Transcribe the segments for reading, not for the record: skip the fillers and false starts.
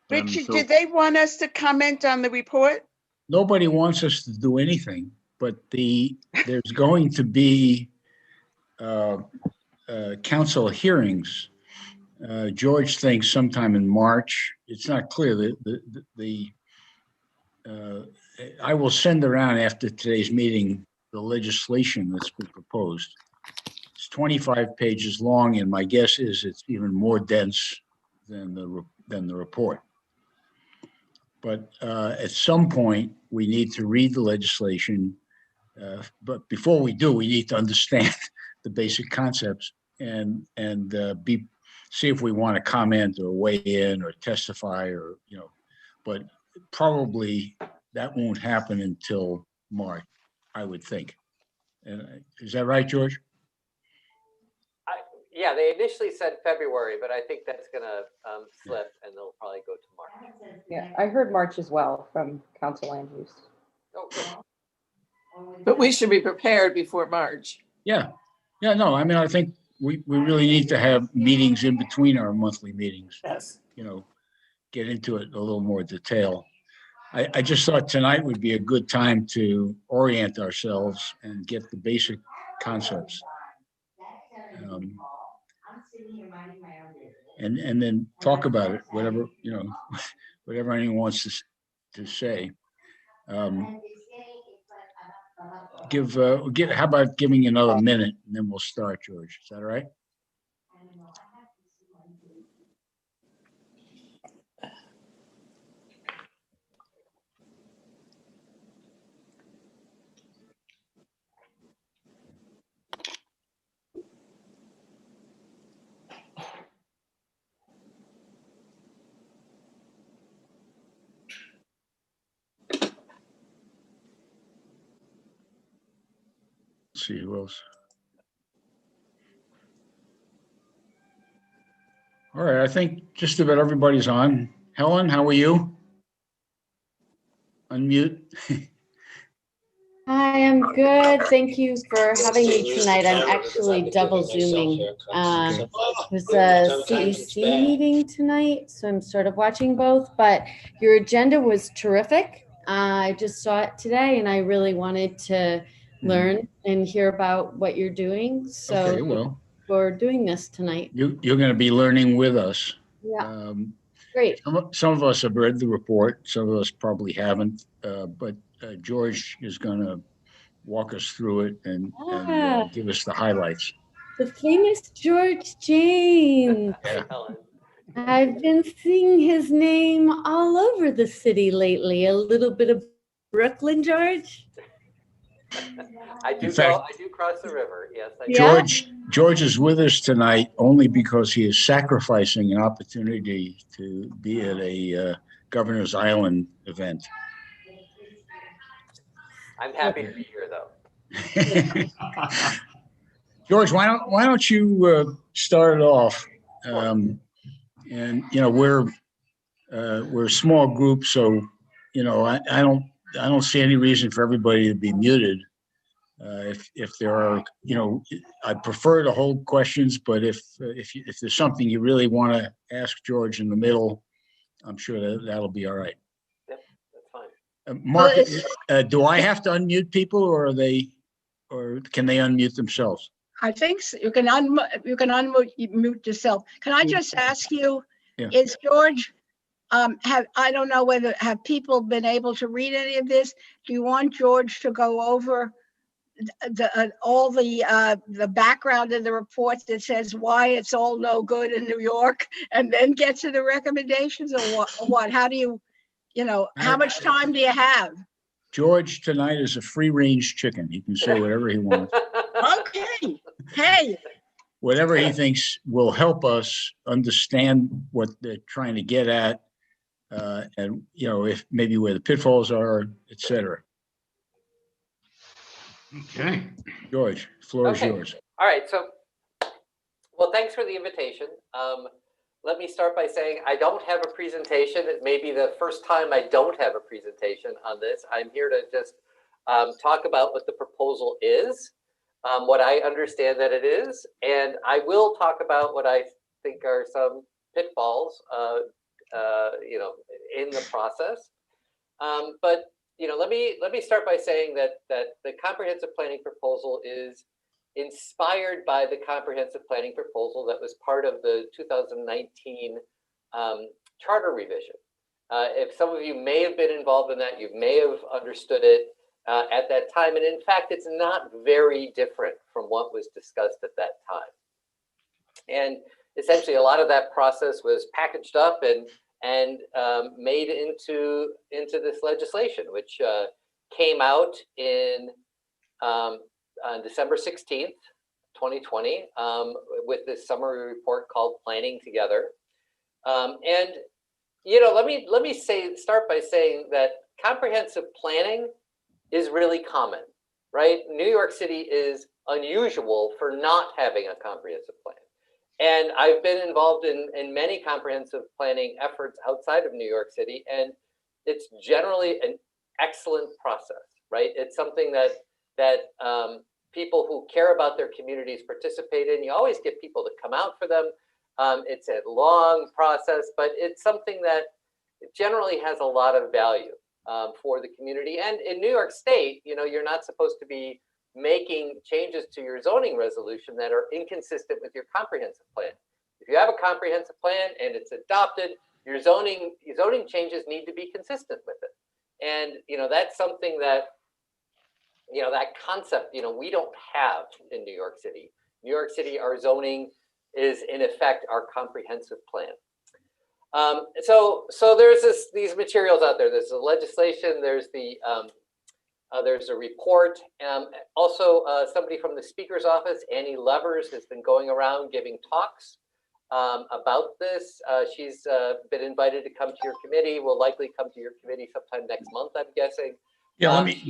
Richard, So did they want us to comment on the report? nobody wants us to do anything, but there's going to be council hearings. George thinks sometime in March. It's not clear. I will send around after today's meeting the legislation that's been proposed. It's 25 pages long, and my guess is it's even more dense than the report. But at some point, we need to read the legislation. But before we do, we need to understand the basic concepts and see if we want to comment or weigh in or testify or, but probably that won't happen until March, I would think. Is that right, George? Yeah, they initially said February, but I think that's going to slip and they'll probably go to March. Yeah, I heard March as well from Council Land Use. Oh, good. But we should be prepared before March. Yeah. Yeah, no, I mean, I think we really need to have meetings in between our monthly meetings. Yes. Get into it in a little more detail. I just thought tonight would be a good time to orient ourselves and get the basic concepts. And then talk about it, whatever, whatever anyone wants to say. How about giving another minute and then we'll start, George? Is that all right? Let's see who else. All right, I think just about everybody's on. Helen, how are you? Unmute. Hi, I'm good. Thank you for having me tonight. I'm actually double zooming. It was a CEC meeting tonight, so I'm sort of watching both, but your agenda was terrific. I just saw it today and I really wanted to learn and hear about what you're doing. So Okay, well, for doing this tonight. you're going to be learning with us. Yeah. Great. Some of us have read the report. Some of us probably haven't, but George is going to walk us through it and give us the highlights. The famous George James. Yeah. I've been seeing his name all over the city lately. A little bit of Brooklyn, George. I do cross the river. Yes, I do. George is with us tonight only because he is sacrificing an opportunity to be at a Governor's Island event. I'm happy to be here, though. George, why don't you start it off? And we're a small group, so I don't see any reason for everybody to be muted. If there are, I prefer to hold questions, but if there's something you really want to ask George in the middle, I'm sure that'll be all right. Yep, that's fine. Mark, do I have to unmute people, or can they unmute themselves? I think so. You can unmute yourself. Can I just ask you, is George, I don't know have people been able to read any of this? Do you want George to go over all the background of the reports that says why it's all no good in New York, and then get to the recommendations, or what? How do you, how much time do you have? George tonight is a free-range chicken. He can say whatever he wants. Okay. Hey. Whatever he thinks will help us understand what they're trying to get at, and if maybe where the pitfalls are, et cetera. Okay. George, floor is yours. All right. So, well, thanks for the invitation. Let me start by saying I don't have a presentation. It may be the first time I don't have a presentation on this. I'm here to just talk about what the proposal is, what I understand that it is, and I will talk about what I think are some pitfalls you know, in the process. But you know, let me start by saying that the comprehensive planning proposal is inspired by the comprehensive planning proposal that was part of the 2019 charter revision. If some of you may have been involved in that, you may have understood it at that time. And in fact, it's not very different from what was discussed at that time. And essentially, a lot of that process was packaged up and made into this legislation, which came out in on December 16th, 2020, with this summary report called Planning Together. And you know, let me start by saying that comprehensive planning is really common, right? New York City is unusual for not having a comprehensive plan. And I've been involved in many comprehensive planning efforts outside of New York City, and it's generally an excellent process, right? It's something that people who care about their communities participate in. You always get people to come out for them. It's a long process, but it's something that generally has a lot of value for the community. And in New York State, you know, you're not supposed to be making changes to your zoning resolution that are inconsistent with your comprehensive plan. If you have a comprehensive plan and it's adopted, your zoning changes need to be consistent with it. And, you know, that's something that, you know, that concept, you know, we don't have in New York City. New York City, our zoning is in effect our comprehensive plan. So there's these materials out there. There's the legislation, there's a report. Also, somebody from the Speaker's office, Annie Levers, has been going around giving talks about this. She's been invited to come to your committee, will likely come to your committee sometime next month, I'm guessing. Yeah, let me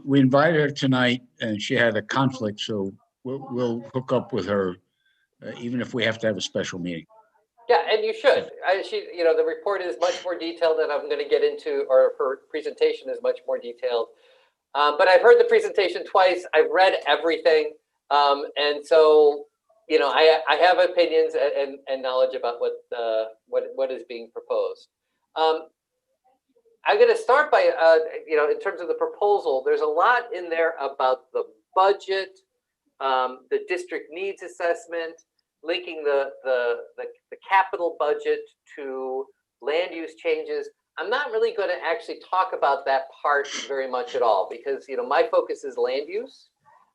we invited her tonight and she had a conflict, so we'll hook up with her, even if we have to have a special meeting. Yeah, and you should. You know, the report is much more detailed than I'm going to get into, or her presentation is much more detailed. But I've heard the presentation twice. I've read everything, and so you know, I have opinions and knowledge about what is being proposed. I'm going to start by you know, in terms of the proposal, there's a lot in there about the budget, the district needs assessment, linking the capital budget to land use changes. I'm not really going to actually talk about that part very much at all, because you know, my focus is land use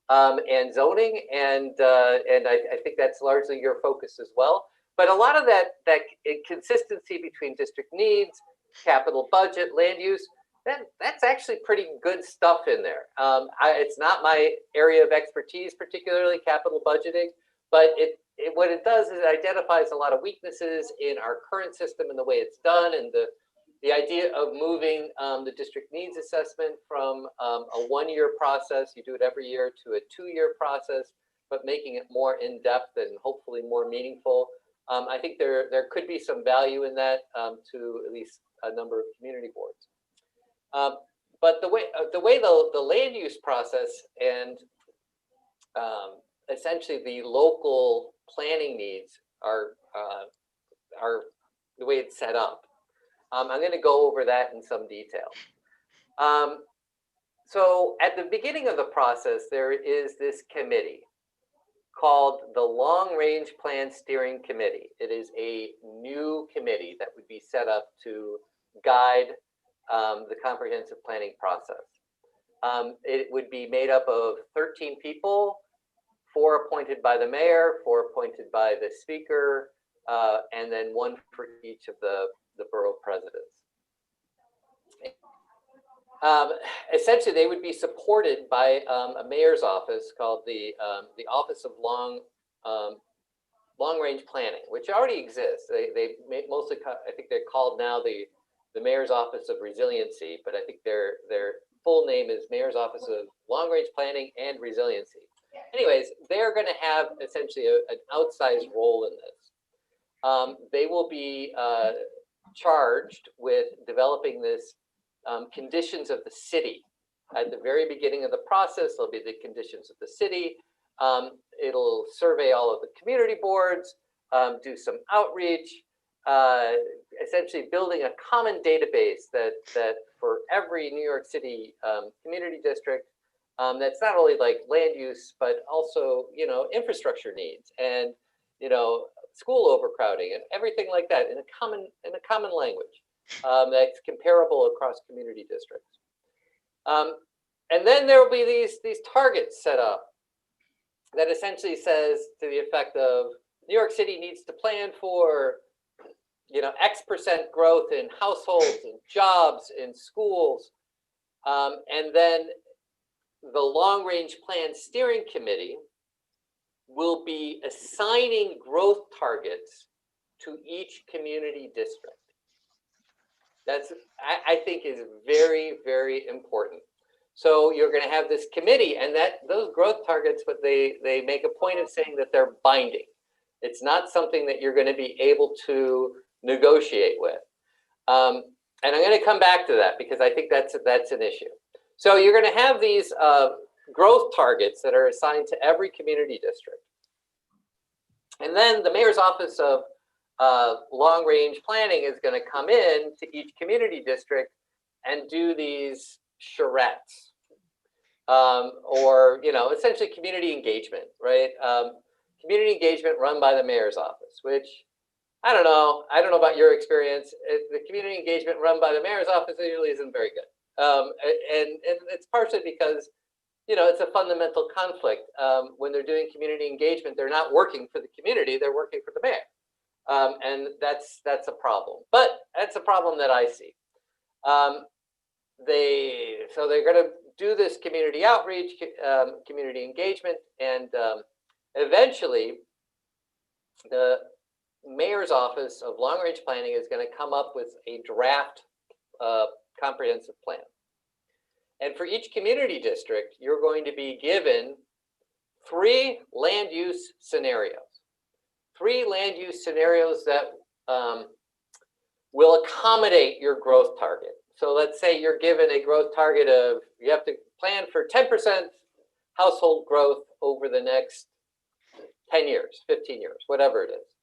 and zoning, and I think that's largely your focus as well. But a lot of that consistency between district needs, capital budget, land use, that's actually pretty good stuff in there. It's not my area of expertise, particularly capital budgeting, but what it does is it identifies a lot of weaknesses in our current system and the way it's done, and the idea of moving the district needs assessment from a one-year process, you do it every year, to a two-year process, but making it more in-depth and hopefully more meaningful. I think there could be some value in that to at least a number of community boards. But the way the land use process and essentially the local planning needs are the way it's set up. I'm going to go over that in some detail. So at the beginning of the process, there is this committee called the Long Range Plan Steering Committee. It is a new committee that would be set up to guide the comprehensive planning process. It would be made up of 13 people, 4 appointed by the mayor, 4 appointed by the speaker, and then 1 for each of the borough presidents. Essentially, they would be supported by a mayor's office called the Office of Long Range Planning, which already exists. They mostly, I think they're called now the Mayor's Office of Resiliency, but I think their full name is Mayor's Office of Long Range Planning and Resiliency. Anyways, they're going to have essentially an outsized role in this. They will be charged with developing this conditions of the city. At the very beginning of the process, there'll be the conditions of the city. It'll survey all of the community boards, do some outreach, essentially building a common database that for every New York City community district, that's not only like land use, but also, you know, infrastructure needs and, you know, school overcrowding and everything like that in a common language that's comparable across community districts. And then there will be these targets set up that essentially says to the effect of New York City needs to plan for, you know, X% growth in households and jobs in schools. And then the long range plan steering committee will be assigning growth targets to each community district. That's, I think, is very, very important. So you're going to have this committee, and those growth targets, but they make a point of saying that they're binding. It's not something that you're going to be able to negotiate with. And I'm going to come back to that because I think that's an issue. So you're going to have these growth targets that are assigned to every community district. And then the mayor's office of long range planning is going to come in to each community district and do these charrettes. Or, you know, essentially community engagement, right? Community engagement run by the mayor's office, which I don't know about your experience. The community engagement run by the mayor's office usually isn't very good. And it's partially because, you know, it's a fundamental conflict. When they're doing community engagement, they're not working for the community, they're working for the mayor. And that's a problem, but that's a problem that I see. So they're going to do this community outreach, community engagement, and eventually the mayor's office of long range planning is going to come up with a draft comprehensive plan. And for each community district, you're going to be given 3 land use scenarios. 3 land use scenarios that will accommodate your growth target. So let's say you're given a growth target of, you have to plan for 10% household growth over the next 10 years, 15 years, whatever it is.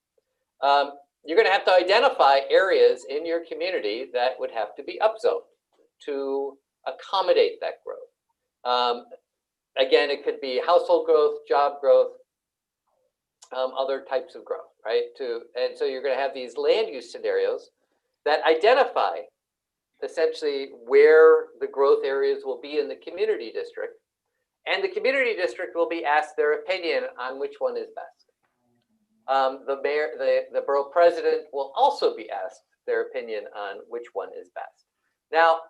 You're going to have to identify areas in your community that would have to be upzoned to accommodate that growth. Again, it could be household growth, job growth, other types of growth, right? And so you're going to have these land use scenarios that identify essentially where the growth areas will be in the community district, and the community district will be asked their opinion on which one is best. The mayor, the borough president will also be asked their opinion on which one is best. Now,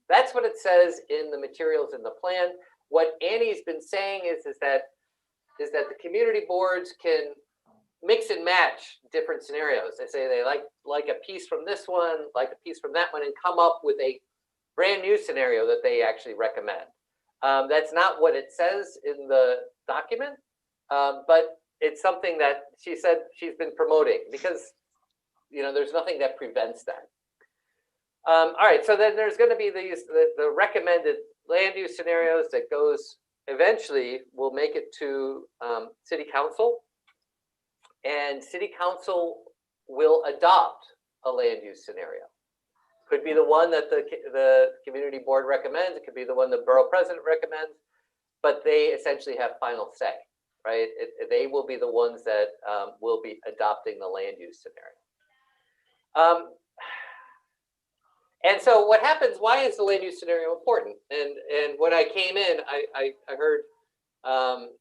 that's what it says in the materials in the plan. What Annie's been saying is that the community boards can mix and match different scenarios. They say they like a piece from this one, like a piece from that one, and come up with a brand new scenario that they actually recommend. That's not what it says in the document, but it's something that she said she's been promoting because, you know, there's nothing that prevents that. All right, so then there's going to be the recommended land use scenarios that goes eventually will make it to city council. And city council will adopt a land use scenario. Could be the one that the community board recommends. It could be the one the borough president recommends, but they essentially have final say, right? They will be the ones that will be adopting the land use scenario. And so what happens, why is the land use scenario important? And when I came in, I heard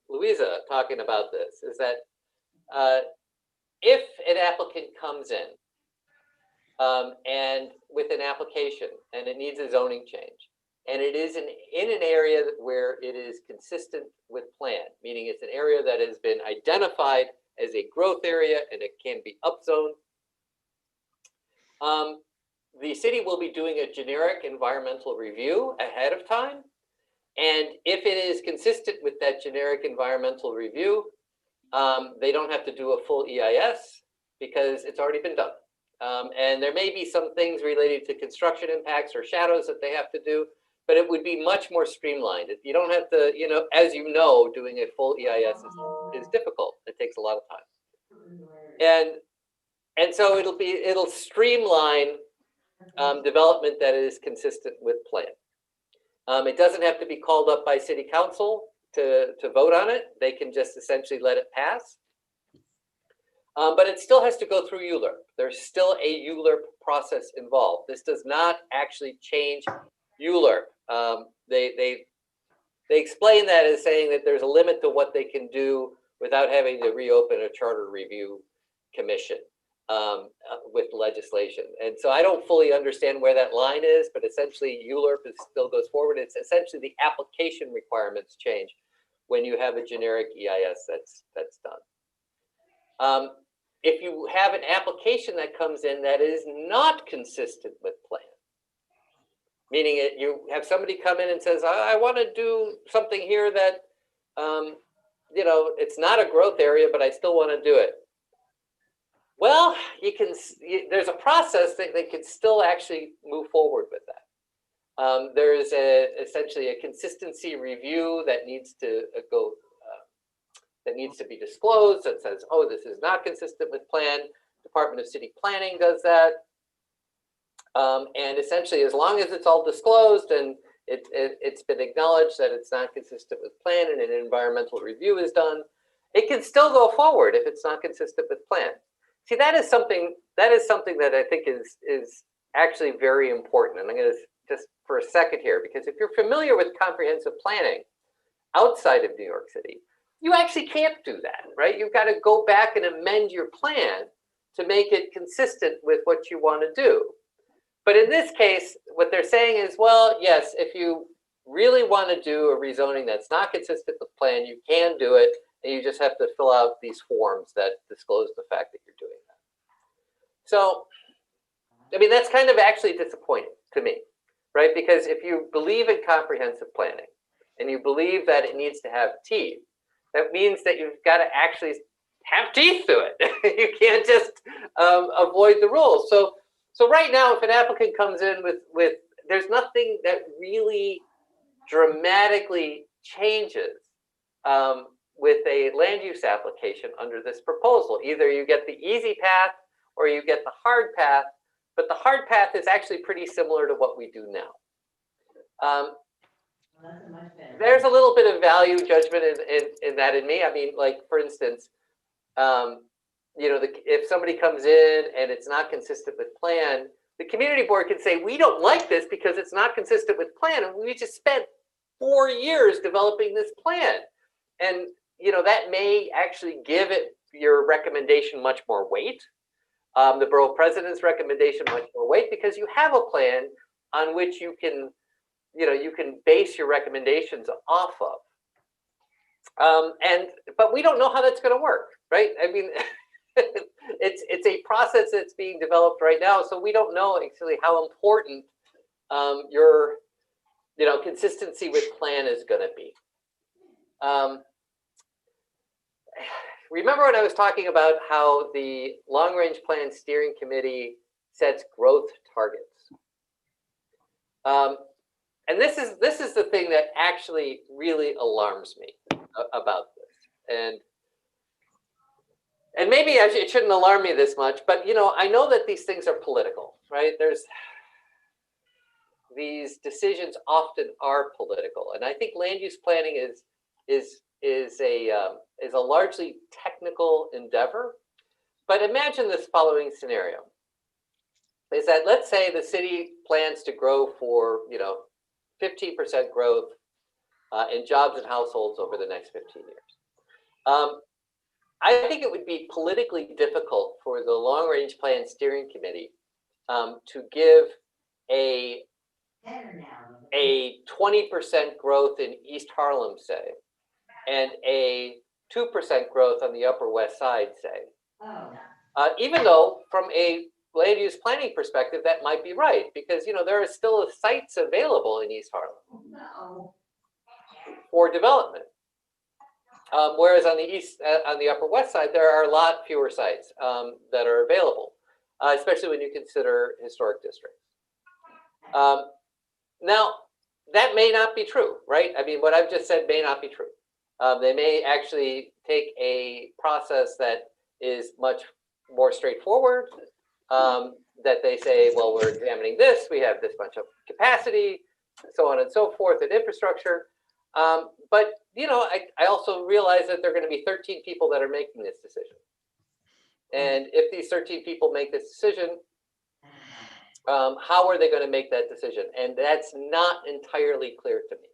Louisa talking about this, is that if an applicant comes in and with an application and it needs a zoning change, and it is in an area where it is consistent with plan, meaning it's an area that has been identified as a growth area and it can be upzoned, the city will be doing a generic environmental review ahead of time. And if it is consistent with that generic environmental review, they don't have to do a full EIS because it's already been done. And there may be some things related to construction impacts or shadows that they have to do, but it would be much more streamlined. You don't have to, you know, as you know, doing a full EIS is difficult. It takes a lot of time. And so it'll streamline development that is consistent with plan. It doesn't have to be called up by city council to vote on it. They can just essentially let it pass. But it still has to go through ULURP. There's still a ULURP process involved. This does not actually change ULURP. They explain that as saying that there's a limit to what they can do without having to reopen a charter review commission with legislation. And so I don't fully understand where that line is, but essentially ULURP still goes forward. It's essentially the application requirements change when you have a generic EIS that's done. If you have an application that comes in that is not consistent with plan, meaning you have somebody come in and says, I want to do something here that, you know, it's not a growth area, but I still want to do it. Well, there's a process that they can still actually move forward with that. There's essentially a consistency review that needs to go, that needs to be disclosed, that says, oh, this is not consistent with plan. Department of City Planning does that. And essentially, as long as it's all disclosed and it's been acknowledged that it's not consistent with plan and an environmental review is done, it can still go forward if it's not consistent with plan. See, that is something that I think is actually very important. And I'm going to just for a second here, because if you're familiar with comprehensive planning outside of New York City, you actually can't do that, right? You've got to go back and amend your plan to make it consistent with what you want to do. But in this case, what they're saying is, well, yes, if you really want to do a rezoning that's not consistent with plan, you can do it, and you just have to fill out these forms that disclose the fact that you're doing that. So, I mean, that's kind of actually disappointing to me, right? Because if you believe in comprehensive planning and you believe that it needs to have teeth, that means that you've got to actually have teeth to it. You can't just avoid the rules. So right now, if an applicant comes in with there's nothing that really dramatically changes with a land use application under this proposal. Either you get the easy path or you get the hard path, but the hard path is actually pretty similar to what we do now. There's a little bit of value judgment in that in me. I mean, like, for instance, you know, if somebody comes in and it's not consistent with plan, the community board can say, we don't like this because it's not consistent with plan. And we just spent 4 years developing this plan. And, you know, that may actually give it your recommendation much more weight. The borough president's recommendation much more weight, because you have a plan on which you can, you know, you can base your recommendations off of. But we don't know how that's going to work, right? I mean, it's a process that's being developed right now, so we don't know actually how important your, you know, consistency with plan is going to be. Remember when I was talking about how the Long Range Plan Steering Committee sets growth targets? And this is the thing that actually really alarms me about this. And maybe it shouldn't alarm me this much, but, you know, I know that these things are political, right? These decisions often are political, and I think land use planning is a largely technical endeavor. But imagine this following scenario: is that, let's say the city plans to grow for, you know, 15% growth in jobs and households over the next 15 years. I think it would be politically difficult for the Long Range Plan Steering Committee to give a 20% growth in East Harlem, say, and a 2% growth on the Upper West Side, say. Even though from a land use planning perspective, that might be right, because, you know, there are still sites available in East Harlem for development. Whereas on the Upper West Side, there are a lot fewer sites that are available, especially when you consider historic districts. Now, that may not be true, right? I mean, what I've just said may not be true. They may actually take a process that is much more straightforward, that they say, well, we're examining this, we have this bunch of capacity, so on and so forth, and infrastructure. But, you know, I also realize that there are going to be 13 people that are making this decision. And if these 13 people make this decision, how are they going to make that decision? And that's not entirely clear to me.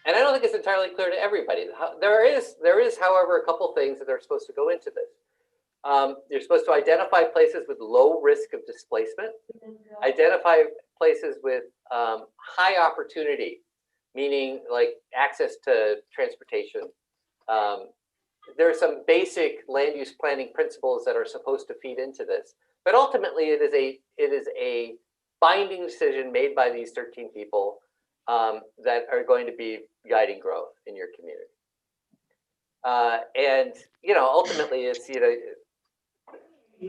And I don't think it's entirely clear to everybody. There is, however, a couple things that are supposed to go into this. You're supposed to identify places with low risk of displacement, identify places with high opportunity, meaning like access to transportation. There are some basic land use planning principles that are supposed to feed into this, but ultimately it is a binding decision made by these 13 people that are going to be guiding growth in your community. And, you know, ultimately it's, you know,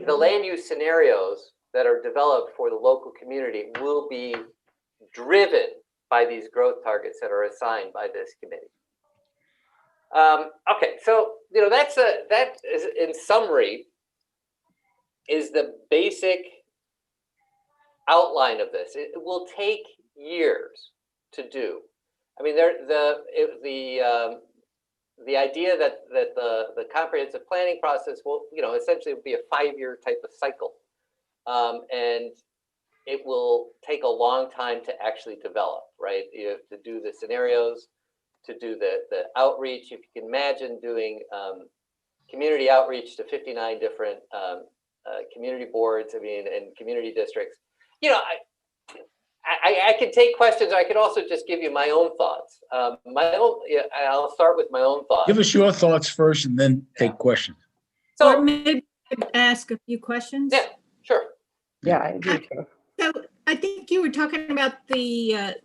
the land use scenarios that are developed for the local community will be driven by these growth targets that are assigned by this committee. Okay, so, you know, that is, in summary, is the basic outline of this. It will take years to do. I mean, the idea that the comprehensive planning process will, you know, essentially be a 5-year type of cycle, and it will take a long time to actually develop. Right, you have to do the scenarios, to do the outreach. If you can imagine doing community outreach to 59 different community boards, I mean, and community districts. You know, I can take questions. I can also just give you my own thoughts. I'll start with my own thoughts. Give us your thoughts first and then take questions. So, or maybe I could ask a few questions. Yeah, sure. Yeah, I do too. So I think you were talking about the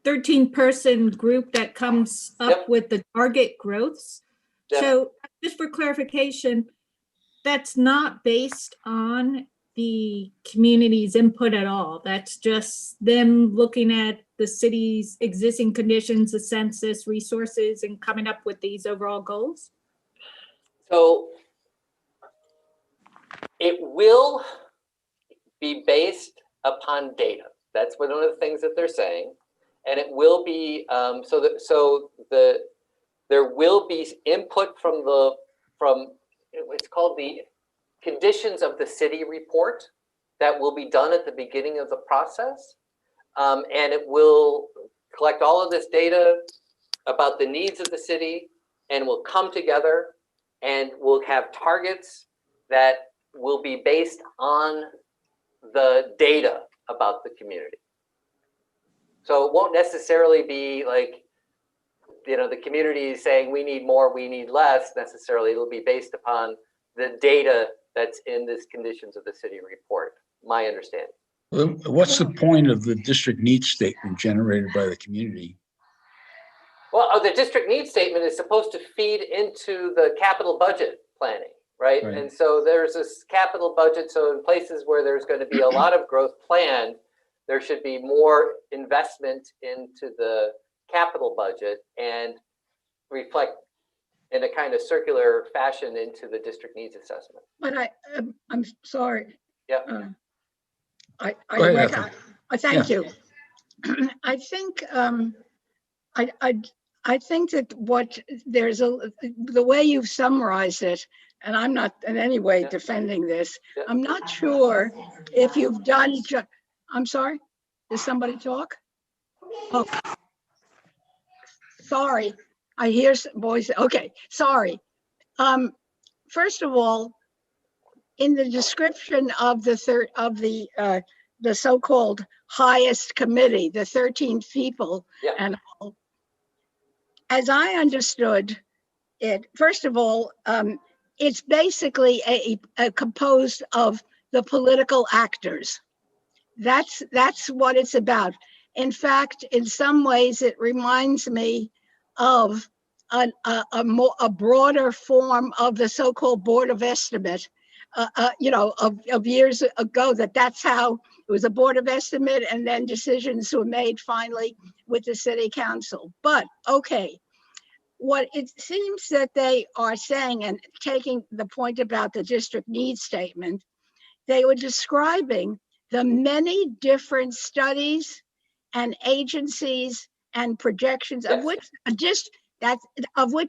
13-person group that comes up Yep. with the target growths. Yep. So just for clarification, that's not based on the community's input at all. That's just them looking at the city's existing conditions, the census, resources, and coming up with these overall goals? So it will be based upon data. That's one of the things that they're saying. And it will be, there will be input from it's called the conditions of the city report that will be done at the beginning of the process. And it will collect all of this data about the needs of the city and will come together and we'll have targets that will be based on the data about the community. So it won't necessarily be like, you know, the community is saying we need more, we need less necessarily. It'll be based upon the data that's in this conditions of the city report, my understanding. Well, what's the point of the district needs statement generated by the community? Well, the district needs statement is supposed to feed into the capital budget planning, right? And so there's this capital budget. So in places where there's going to be a lot of growth planned, there should be more investment into the capital budget and reflect in a kind of circular fashion into the district needs assessment. But I'm sorry. Yeah. I thank you. I think I think that the way you've summarized it, and I'm not in any way defending this. I'm not sure if you've done. I'm sorry. Did somebody talk? Oh, sorry. I hear voice. Okay, sorry. First of all, in the description of the so-called highest committee, the 13 people, and all, as I understood it, first of all, it's basically a composed of the political actors. That's what it's about. In fact, in some ways, it reminds me of a broader form of the so-called Board of Estimate, of years ago, that's how it was, a Board of Estimate, and then decisions were made finally with the city council. But okay, what it seems that they are saying, and taking the point about the district needs statement, they were describing the many different studies and agencies and projections of which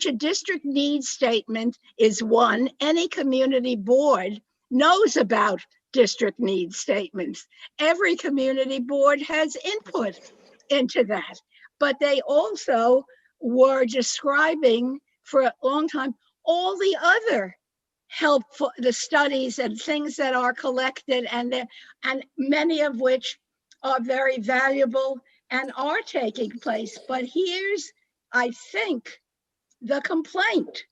a district needs statement is one. Any community board knows about district needs statements. Every community board has input into that, but they also were describing for a long time all the other helpful, the studies and things that are collected, and many of which are very valuable and are taking place. But here's, I think, the complaint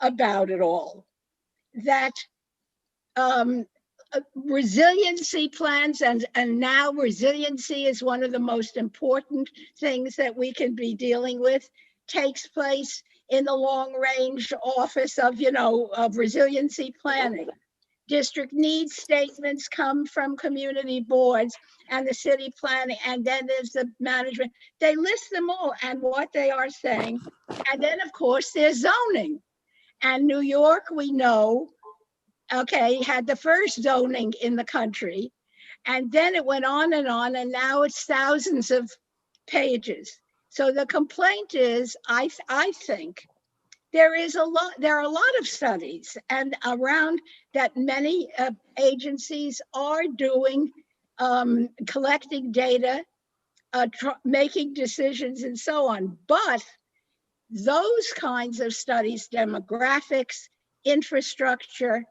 about it all, that resiliency plans, and now resiliency is one of the most important things that we can be dealing with, takes place in the long range office of, of resiliency planning. District needs statements come from community boards and the city planning, and then there's the management. They list them all and what they are saying. And then of course there's zoning. And New York, we know, okay, had the first zoning in the country, and then it went on, and now it's thousands of pages. So the complaint is, I think there are a lot of studies and around that many agencies are doing, collecting data, making decisions and so on. But those kinds of studies, demographics, infrastructure,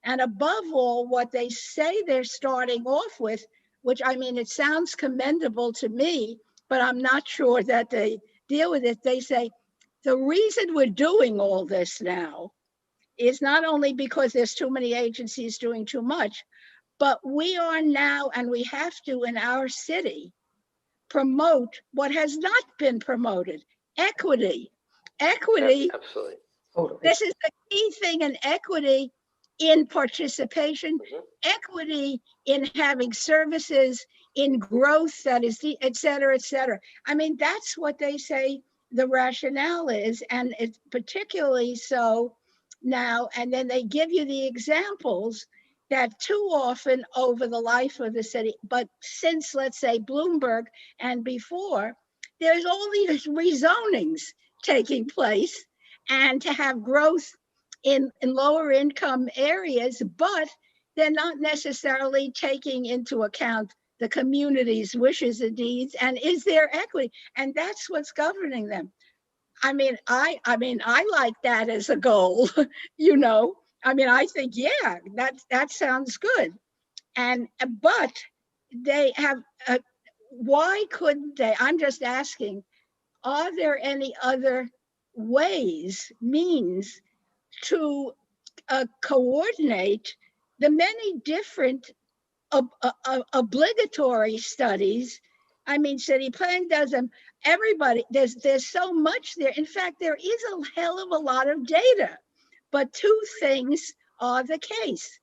and above all, what they say they're starting off with, which, I mean, it sounds commendable to me, but I'm not sure that they deal with it. They say, the reason we're doing all this now is not only because there's too many agencies doing too much, but we are now, and we have to in our city, promote what has not been promoted: equity. Equity. Absolutely. This is the key thing in equity, in participation, equity in having services, in growth, that is, et cetera, et cetera. I mean, that's what they say the rationale is, and it's particularly so now. And then they give you the examples that too often over the life of the city, but since, let's say, Bloomberg and before, there's all these rezonings taking place, and to have growth in lower income areas, but they're not necessarily taking into account the community's wishes and needs, and is there equity? And that's what's governing them. I mean, I like that as a goal, I mean, I think, yeah, that sounds good. But they have, why couldn't they? I'm just asking, are there any other ways, means to coordinate the many different obligatory studies? I mean, city plan does them. Everybody, there's so much there. In fact, there is a hell of a lot of data, but two things are the case.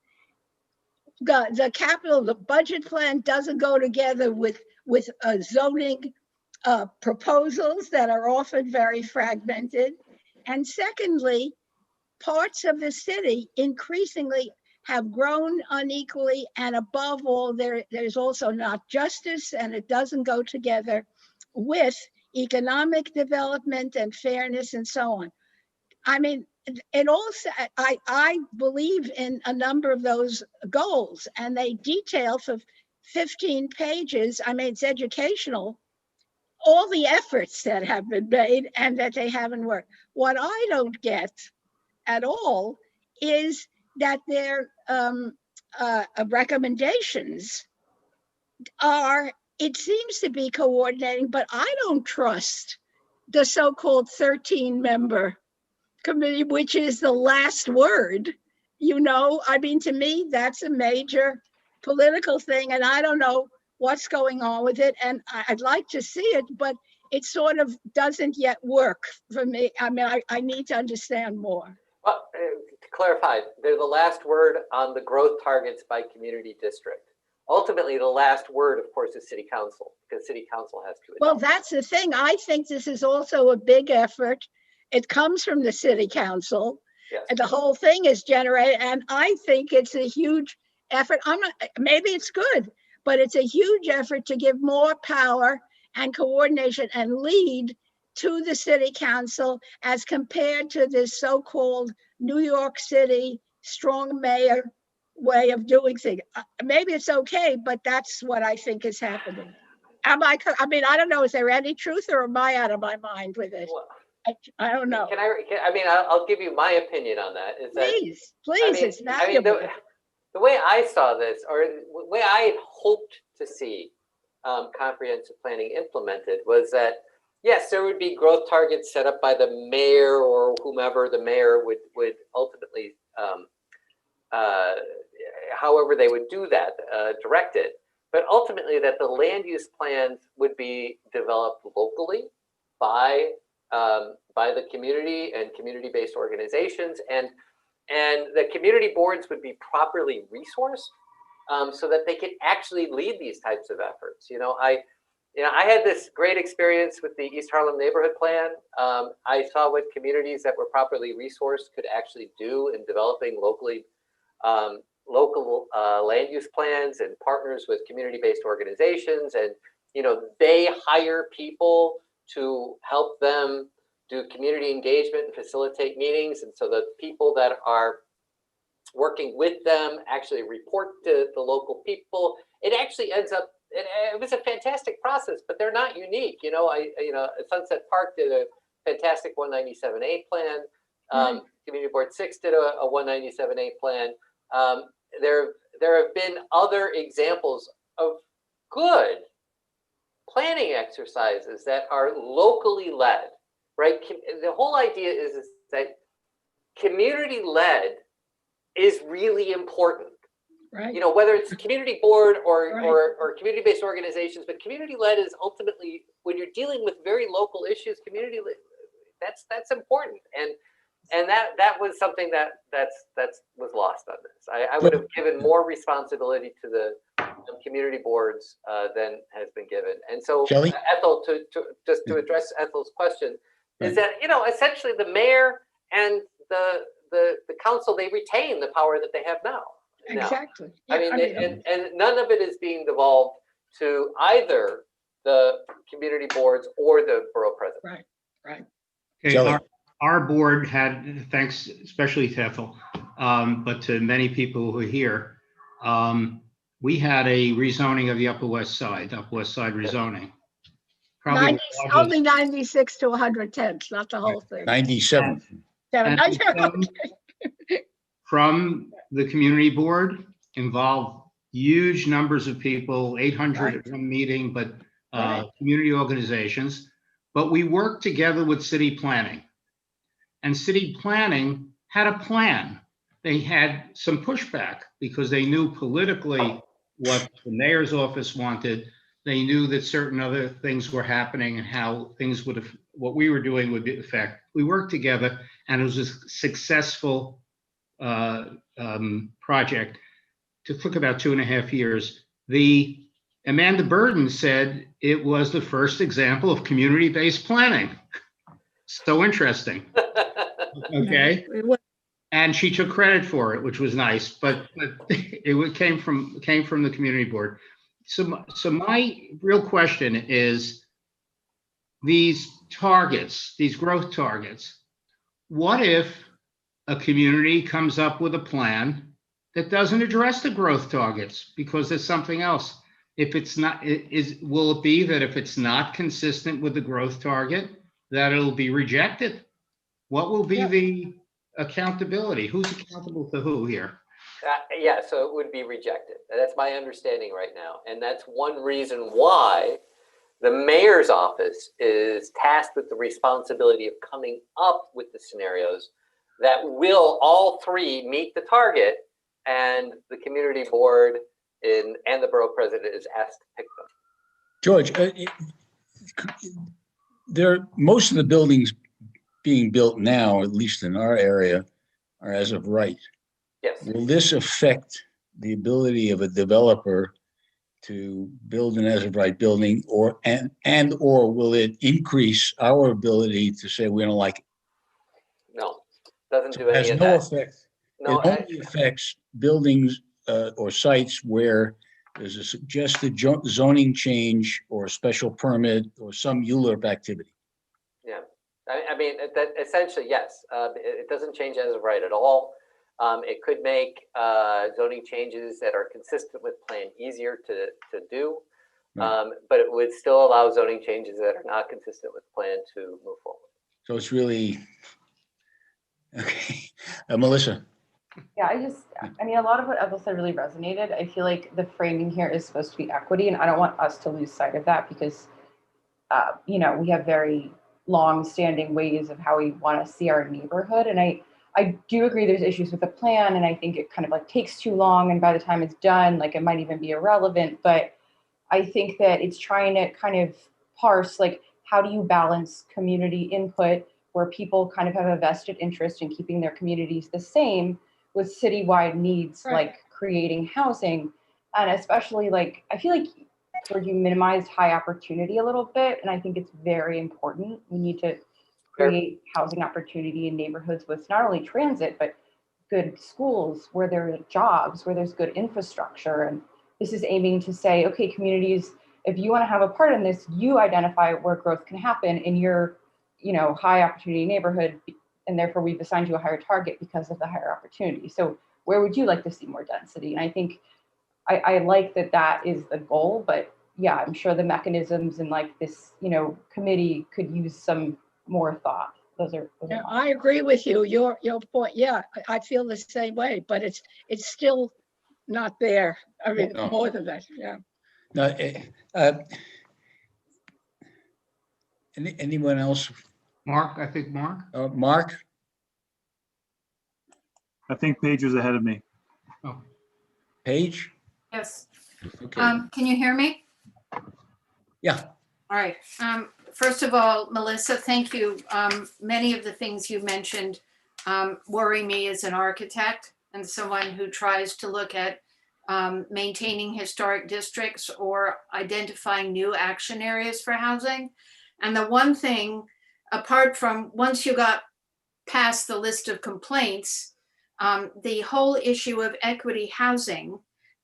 The capital, the budget plan doesn't go together with zoning proposals that are often very fragmented. And secondly, parts of the city increasingly have grown unequally, and above all, there's also not justice, and it doesn't go together with economic development and fairness and so on. I mean, it also, I believe in a number of those goals, and they detail for 15 pages, I mean, it's educational, all the efforts that have been made and that they haven't worked. What I don't get at all is that their recommendations are, it seems to be coordinating, but I don't trust the so-called 13-member committee, which is the last word. I mean, to me, that's a major political thing, and I don't know what's going on with it, and I'd like to see it, but it sort of doesn't yet work for me. I mean, I need to understand more. Well, to clarify, they're the last word on the growth targets by community district. Ultimately, the last word, of course, is city council, because city council has to adopt. Well, that's the thing. I think this is also a big effort. it comes from the city council. Yes. And the whole thing is generated, and I think it's a huge effort. Maybe it's good, but it's a huge effort to give more power and coordination and lead to the city council as compared to this so-called New York City strong mayor way of doing things. Maybe it's okay, but that's what I think is happening. I mean, I don't know, is there any truth, or am I out of my mind with it? Well, I don't know. I'll give you my opinion on that. Is that, Please, it's valuable. the way I saw this, or the way I had hoped to see comprehensive planning implemented, was that, yes, there would be growth targets set up by the mayor or whomever the mayor would ultimately, however they would do that, direct it. But ultimately that the land use plans would be developed locally by the community and community-based organizations, and the community boards would be properly resourced so that they could actually lead these types of efforts. I had this great experience with the East Harlem Neighborhood Plan. I saw what communities that were properly resourced could actually do in developing local land use plans, and partners with community-based organizations, and they hire people to help them do community engagement and facilitate meetings, and so the people that are working with them actually report to the local people. It actually ends up, it was a fantastic process, but they're not unique. Sunset Park did a fantastic 197A plan. Community Board 6 did a 197A plan. There have been other examples of good planning exercises that are locally led, right? The whole idea is that community led is really important. Right. Whether it's community board or community-based organizations, but community led is ultimately, when you're dealing with very local issues, community led, that's important. And that was something that was lost on this. I would have given more responsibility to the community boards than has been given. And so, Shelley? Ethel, to address Ethel's question, is that essentially the mayor and the council, they retain the power that they have now. Exactly. And none of it is being devolved to either the community boards or the borough president. Right. Shelley? Our board had, thanks especially to Ethel, but to many people who are here, we had a rezoning of the Upper West Side rezoning. Probably Only 96 to 110, not the whole thing. 97. From the community board, involved huge numbers of people, 800 at one meeting, but community organizations. But we worked together with city planning. And city planning had a plan. They had some pushback because they knew politically what the mayor's office wanted. They knew that certain other things were happening and how things would have, what we were doing would affect. We worked together, and it was a successful project. It took about 2.5 years. Amanda Burden said it was the first example of community-based planning. So interesting. Okay. And she took credit for it, which was nice, but it came from the community board. So my real question is, these targets, these growth targets, what if a community comes up with a plan that doesn't address the growth targets because there's something else? If it's not, will it be that if it's not consistent with the growth target, that it'll be rejected? What will be the accountability? Who's accountable to who here? So it would be rejected. That's my understanding right now. And that's one reason why the mayor's office is tasked with the responsibility of coming up with the scenarios that will all three meet the target, and the community board and the borough president is asked to pick them. George, most of the buildings being built now, at least in our area, are as of right. Yes. Will this affect the ability of a developer to build an as of right building, or will it increase our ability to say we don't like it? Doesn't do It any has of no that. effect. No, It only affects buildings or sites where there's a suggested zoning change or a special permit or some ULURP activity. yeah. I mean, that essentially, yes. It doesn't change as of right at all. It could make zoning changes that are consistent with plan easier to do, Right. but it would still allow zoning changes that are not consistent with plan to move forward. So it's really, okay. Melissa? Yeah, I mean, a lot of what Ethel said really resonated. I feel like the framing here is supposed to be equity, and I don't want us to lose sight of that because, you know, we have very long-standing ways of how we want to see our neighborhood. And I do agree there's issues with the plan, and I think it kind of like takes too long, and by the time it's done, like it might even be irrelevant. But I think that it's trying to kind of parse, like, how do you balance community input where people kind of have a vested interest in keeping their communities the same with citywide needs, Right. like creating housing. And especially like, I feel like George, you minimized high opportunity a little bit. And I think it's very important. We need to create housing opportunity in neighborhoods with not only transit, but good schools, where there are jobs, where there's good infrastructure. And this is aiming to say, okay, communities, if you want to have a part in this, you identify where growth can happen in your, you know, high opportunity neighborhood, and therefore we've assigned you a higher target because of the higher opportunity. So where would you like to see more density? And I think I like that is the goal, but yeah, I'm sure the mechanisms and like this, you know, committee could use some more thought. Those are Yeah, mine. I agree with you. Your point. Yeah, I feel the same way, but it's still not there. I mean, No. more than that. Yeah. No, anyone else? Mark, I think Mark? Mark? I think Paige was ahead of me. Oh, Paige? Yes. Okay. Can you hear me? Yeah. All right. First of all, Melissa, thank you. Many of the things you mentioned worry me as an architect and someone who tries to look at maintaining historic districts or identifying new action areas for housing. And the one thing, apart from once you got past the list of complaints, the whole issue of equity housing,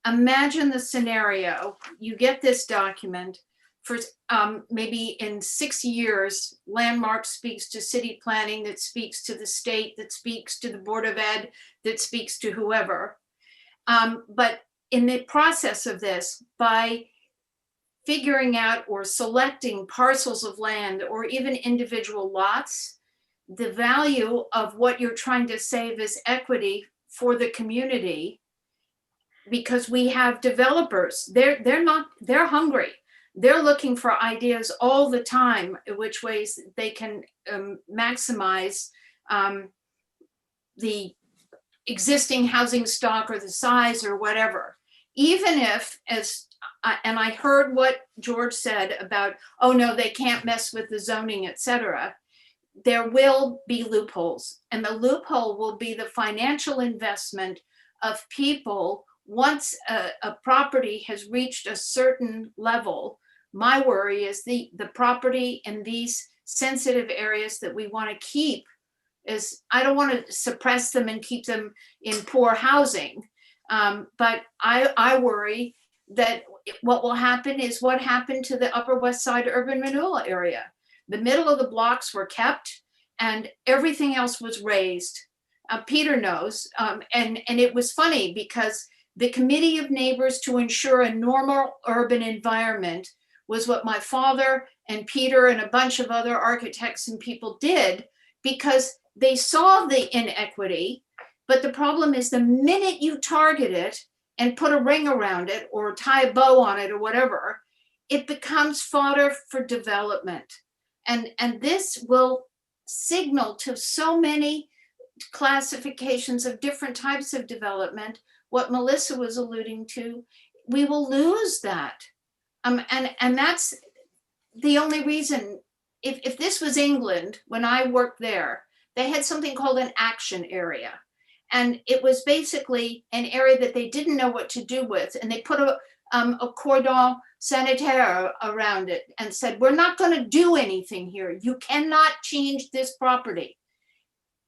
imagine the scenario, you get this document for maybe in 6 years, Landmark speaks to city planning, that speaks to the state, that speaks to the Board of Ed, that speaks to whoever. But in the process of this, by figuring out or selecting parcels of land or even individual lots, the value of what you're trying to save is equity for the community, because we have developers, they're hungry. They're looking for ideas all the time, which ways they can maximize the existing housing stock or the size or whatever. Even if, and I heard what George said about, oh no, they can't mess with the zoning, et cetera. There will be loopholes, and the loophole will be the financial investment of people. Once a property has reached a certain level, my worry is the property in these sensitive areas that we want to keep is, I don't want to suppress them and keep them in poor housing. But I worry that what will happen is what happened to the Upper West Side urban renewal area. The middle of the blocks were kept and everything else was raised. Peter knows, and it was funny because the Committee of Neighbors to Ensure a Normal Urban Environment was what my father and Peter and a bunch of other architects and people did, because they saw the inequity. But the problem is, the minute you target it and put a ring around it or tie a bow on it or whatever, it becomes fodder for development. And this will signal to so many classifications of different types of development, what Melissa was alluding to. We will lose that. And that's the only reason. If this was England, when I worked there, they had something called an action area. And it was basically an area that they didn't know what to do with. And they put a cordon sanitaire around it and said, we're not going to do anything here. You cannot change this property.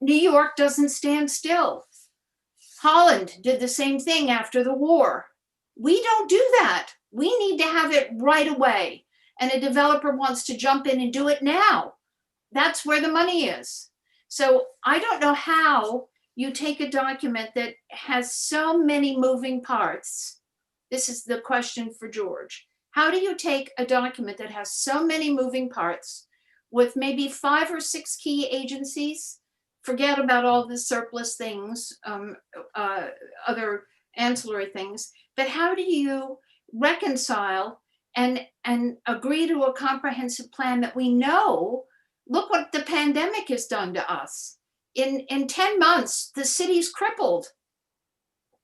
New York doesn't stand still. Holland did the same thing after the war. We don't do that. We need to have it right away. And a developer wants to jump in and do it now. That's where the money is. So I don't know how you take a document that has so many moving parts. This is the question for George. How do you take a document that has so many moving parts with maybe 5 or 6 key agencies? Forget about all the surplus things, other ancillary things, but how do you reconcile and agree to a comprehensive plan that we know, look what the pandemic has done to us. In 10 months, the city's crippled.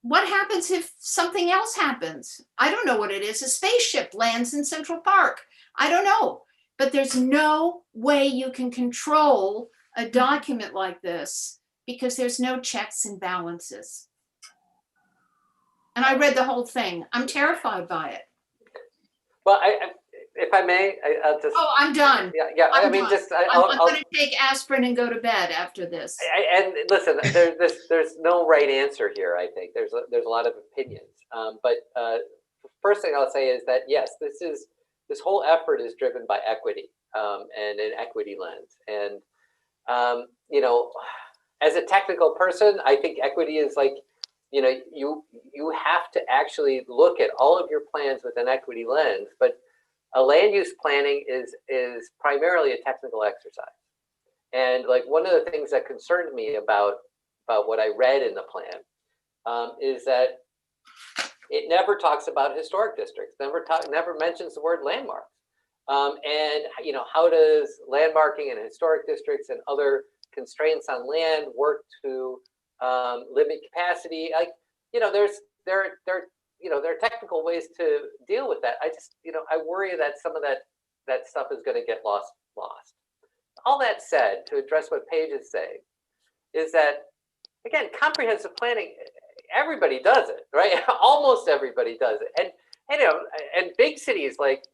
What happens if something else happens? I don't know what it is. A spaceship lands in Central Park. I don't know, but there's no way you can control a document like this because there's no checks and balances. And I read the whole thing. I'm terrified by it. Well, if I may, I'll just. Oh, I'm done. Yeah. I'm I mean, done. just I'm going to take aspirin and go to bed after this. And listen, there's no right answer here. I think there's a lot of opinions. But first thing I'll say is that yes, this whole effort is driven by equity and an equity lens. And you know, as a technical person, I think equity is like, you know, you have to actually look at all of your plans with an equity lens, but a land use planning is primarily a technical exercise. And like one of the things that concerned me about what I read in the plan is that it never talks about historic districts, never mentions the word landmarks. And you know, how does landmarking in historic districts and other constraints on land work to limit capacity? Like, you know, there are technical ways to deal with that. I worry that some of that stuff is going to get lost. All that said, to address what Paige is saying, is that again, comprehensive planning, everybody does it, right? Almost everybody does it, and you know, and big cities like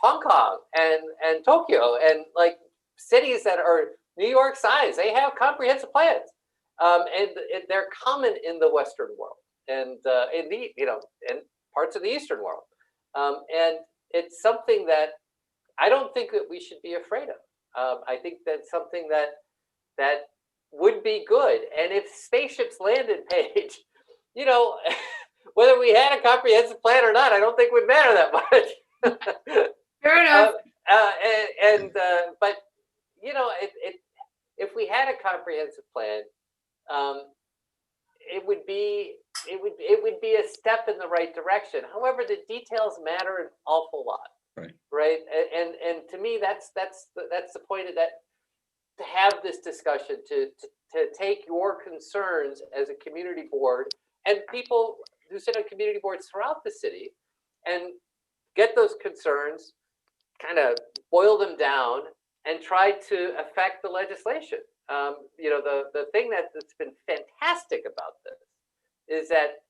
Hong Kong and Tokyo and like cities that are New York size, they have comprehensive plans, and they're common in the Western world and in the in parts of the Eastern world, and it's something that I don't think that we should be afraid of. I think that's something that would be good, and if spaceships landed, Paige, you know. Whether we had a comprehensive plan or not, I don't think would matter that much. Fair enough. But you know, if we had a comprehensive plan, it would be a step in the right direction. However, the details matter an awful lot. Right. And to me, that's the point of that. To have this discussion, to take your concerns as a community board and people who sit on community boards throughout the city and get those concerns, kind of boil them down and try to affect the legislation. You know, the thing that's been fantastic about this is that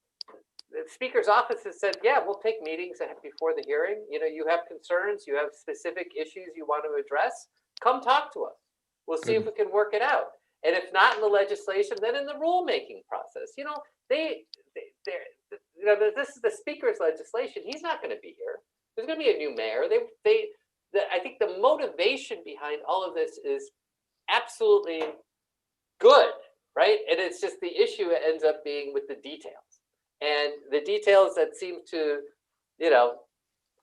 the Speaker's office has said, yeah, we'll take meetings before the hearing. You know, you have concerns, you have specific issues you want to address, come talk to us. We'll see if we can work it out. And if not in the legislation, then in the rulemaking process. You know, this is the Speaker's legislation. He's not going to be here. There's going to be a new mayor. I think the motivation behind all of this is absolutely good, right? And it's just the issue ends up being with the details, and the details that seem to, you know,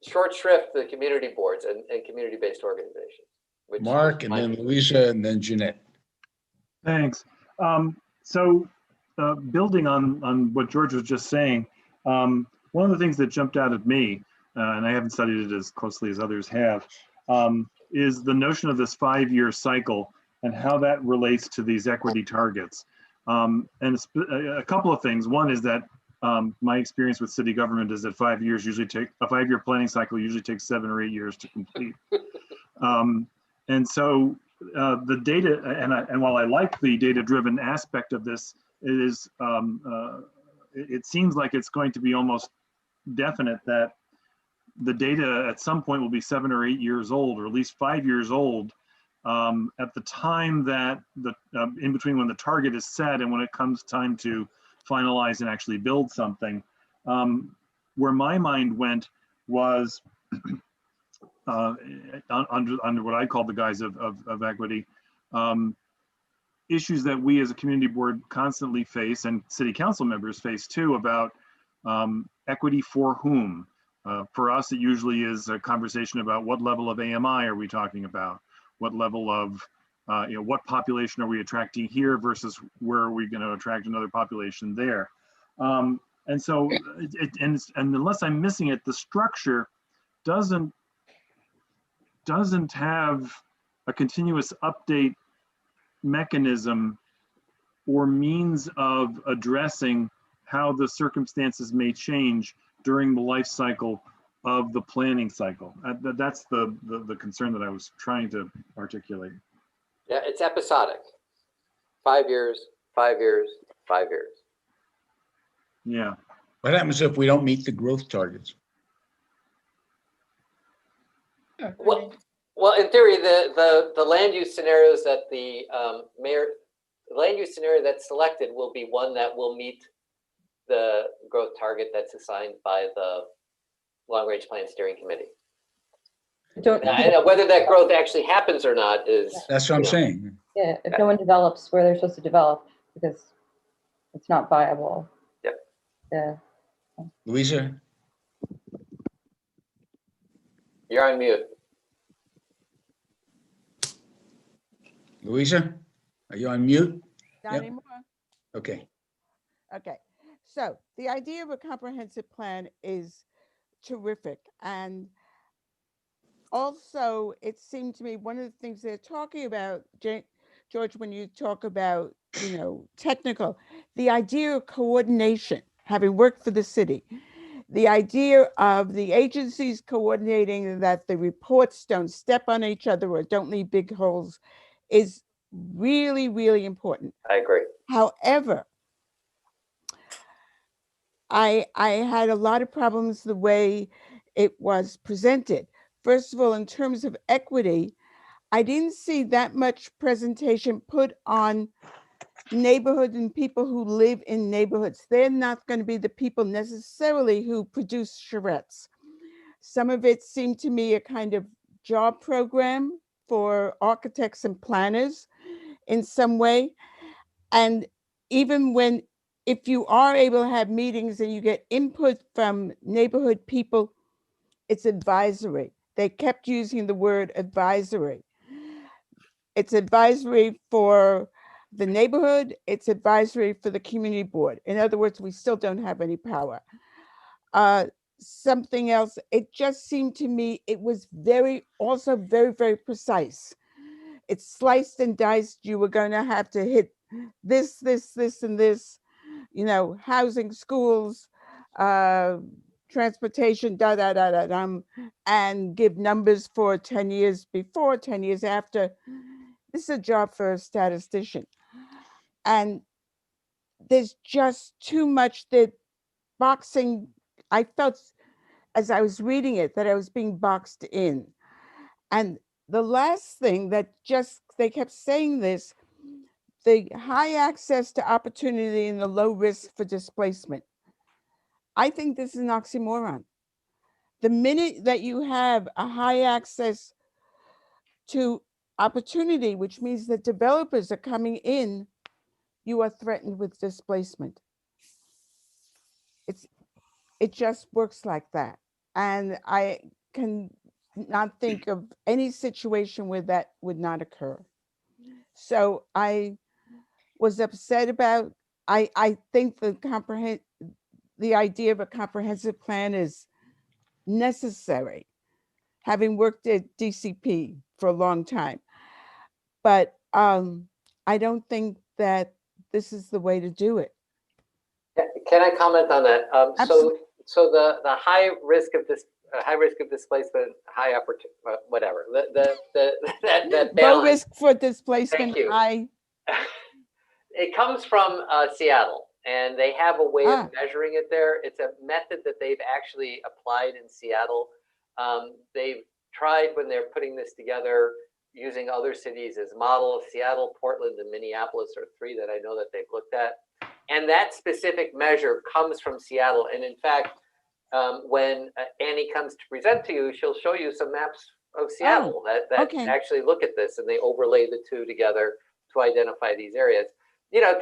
short shrift the community boards and community-based organizations. Mark, and then Louisa, and then Jeanette. Thanks. So building on what George was just saying, one of the things that jumped out at me, and I haven't studied it as closely as others have, is the notion of this 5-year cycle and how that relates to these equity targets. And a couple of things. One is that my experience with city government is that 5 years usually take a 5-year planning cycle usually takes 7 or 8 years to complete. And so the data, and while I like the data-driven aspect of this, it seems like it's going to be almost definite that the data at some point will be 7 or 8 years old, or at least 5 years old, at the time that in between when the target is set and when it comes time to finalize and actually build something, where my mind went was under what I call the guise of equity, issues that we as a community board constantly face, and city council members face too, about equity for whom. For us, it usually is a conversation about what level of AMI are we talking about? What level of, what population are we attracting here versus where are we going to attract another population there? And so, and unless I'm missing it, the structure doesn't have a continuous update mechanism or means of addressing how the circumstances may change during the life cycle of the planning cycle. That's the concern that I was trying to articulate. Yeah, it's episodic. 5 years, 5 years, 5 years. Yeah. What happens if we don't meet the growth targets? Well, in theory, the land use scenarios that the land use scenario that's selected will be one that will meet the growth target that's assigned by the long range plan steering committee. And whether that growth actually happens or not is. That's what I'm saying. Yeah, if no one develops where they're supposed to develop because it's not viable. Yep. Yeah. Louisa? You're on mute. Louisa, are you on mute? Not Yep. anymore. Okay. Okay, so the idea of a comprehensive plan is terrific. And also, it seemed to me one of the things they're talking about, George, when you talk about, technical, the idea of coordination, having worked for the city, the idea of the agencies coordinating that the reports don't step on each other or don't leave big holes is really, really important. I agree. However, I had a lot of problems the way it was presented. First of all, in terms of equity, I didn't see that much presentation put on neighborhoods and people who live in neighborhoods. They're not going to be the people necessarily who produce charrettes. Some of it seemed to me a kind of job program for architects and planners in some way. And even if you are able to have meetings and you get input from neighborhood people, it's advisory. They kept using the word advisory. It's advisory for the neighborhood. It's advisory for the community board. In other words, we still don't have any power. Something else, it just seemed to me, it was also very, very precise. It's sliced and diced. You were going to have to hit this, and this, housing, schools, transportation, and give numbers for 10 years before, 10 years after. This is a job for a statistician. And there's just too much that boxing. I felt as I was reading it that I was being boxed in. And the last thing that they kept saying this, the high access to opportunity and the low risk for displacement. I think this is an oxymoron. The minute that you have a high access to opportunity, which means that developers are coming in, you are threatened with displacement. It just works like that. And I can not think of any situation where that would not occur. So I was upset about, I think the idea of a comprehensive plan is necessary, having worked at DCP for a long time. But I don't think that this is the way to do it. Can I comment on that? So the high risk of displacement, high opportunity, whatever. That Low risk for displacement. Thank you. High. It comes from Seattle, and they have a way of measuring it there. It's a method that they've actually applied in Seattle. They've tried when they're putting this together, using other cities as models. Seattle, Portland, and Minneapolis are three that I know that they've looked at. And that specific measure comes from Seattle. And in fact, when Annie comes to present to you, she'll show you some maps of Seattle that okay. actually look at this, and they overlay the two together to identify these areas. You know,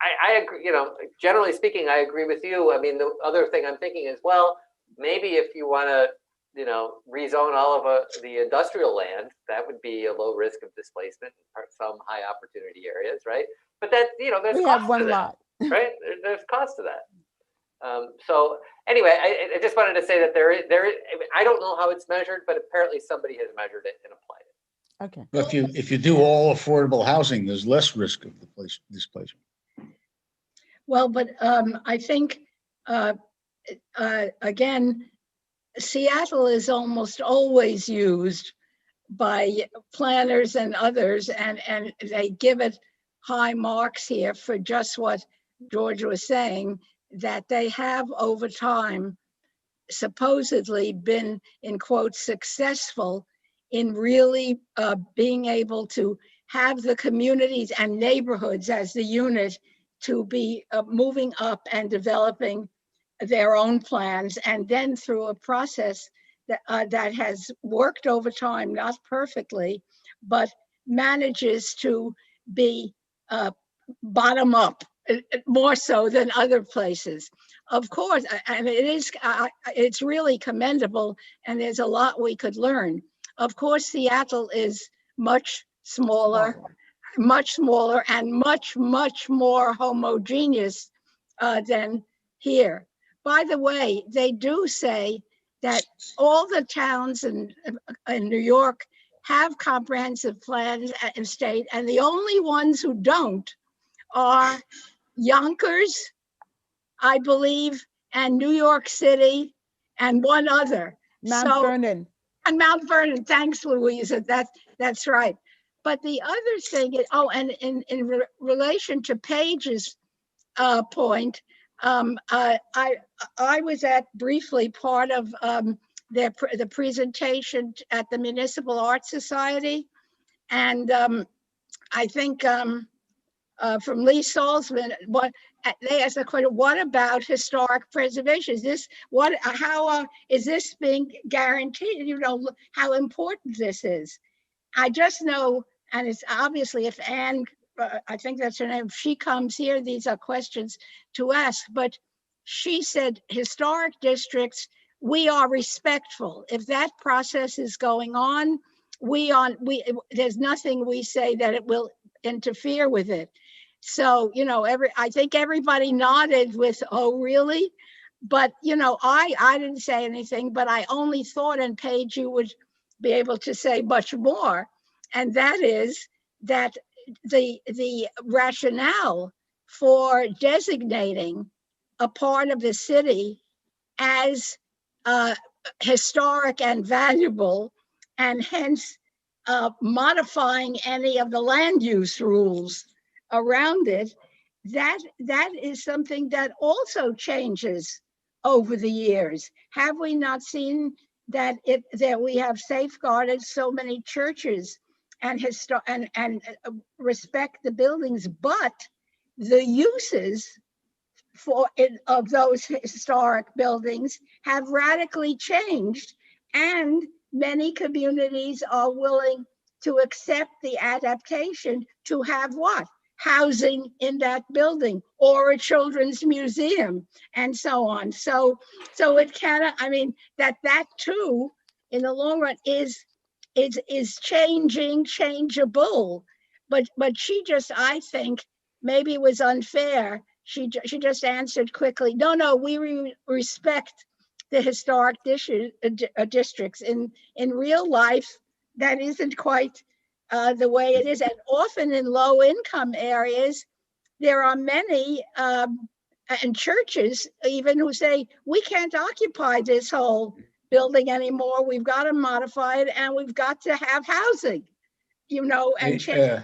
I agree, you know, generally speaking, I agree with you. I mean, the other thing I'm thinking is, well, maybe if you want to, you know, rezone all of the industrial land, that would be a low risk of displacement in some high opportunity areas, right? But that, you know, there's We cost have to one that, lot. right? There's cost to that. So anyway, I just wanted to say that there is, I don't know how it's measured, but apparently somebody has measured it and applied it. Okay. But if you do all affordable housing, there's less risk of displacement. Well, but I think, again, Seattle is almost always used by planners and others, and they give it high marks here for just what George was saying, that they have over time supposedly been, in quotes, successful in really being able to have the communities and neighborhoods as the unit to be moving up and developing their own plans, and then through a process that has worked over time, not perfectly, but manages to be bottom up more so than other places. Of course, and it's really commendable, and there's a lot we could learn. Of course, Seattle is much smaller, and much more homogeneous than here. By the way, they do say that all the towns in New York have comprehensive plans in state, and the only ones who don't are Yonkers, I believe, and New York City, and one other. Mount Vernon. And Mount Vernon. Thanks, Louisa. That's right. But the other thing is, and in relation to Paige's point, I was at briefly part of the presentation at the Municipal Art Society, and I think from Lee Salzman, they asked the question, what about historic preservation? How is this being guaranteed? You know, how important this is. I just know, and it's obviously if Anne, I think that's her name, if she comes here, these are questions to ask, but she said historic districts, we are respectful. If that process is going on, there's nothing we say that it will interfere with it. So, you know, I think everybody nodded with, oh, really? But, you know, I didn't say anything, but I only thought, and Paige, you would be able to say much more. And that is that the rationale for designating a part of the city as historic and valuable, and hence modifying any of the land use rules around it, that is something that also changes over the years. Have we not seen that we have safeguarded so many churches and respect the buildings, but the uses of those historic buildings have radically changed, and many communities are willing to accept the adaptation to have what? Housing in that building, or a children's museum, and so on. So it cannot, I mean, that too, in the long run, is changeable. But she just, I think, maybe it was unfair. She just answered quickly, no, we respect the historic districts. In real life, that isn't quite the way it is. And often in low income areas, there are many and churches even who say, we can't occupy this whole building anymore. We've got to modify it, and we've got to have housing, you know, and change.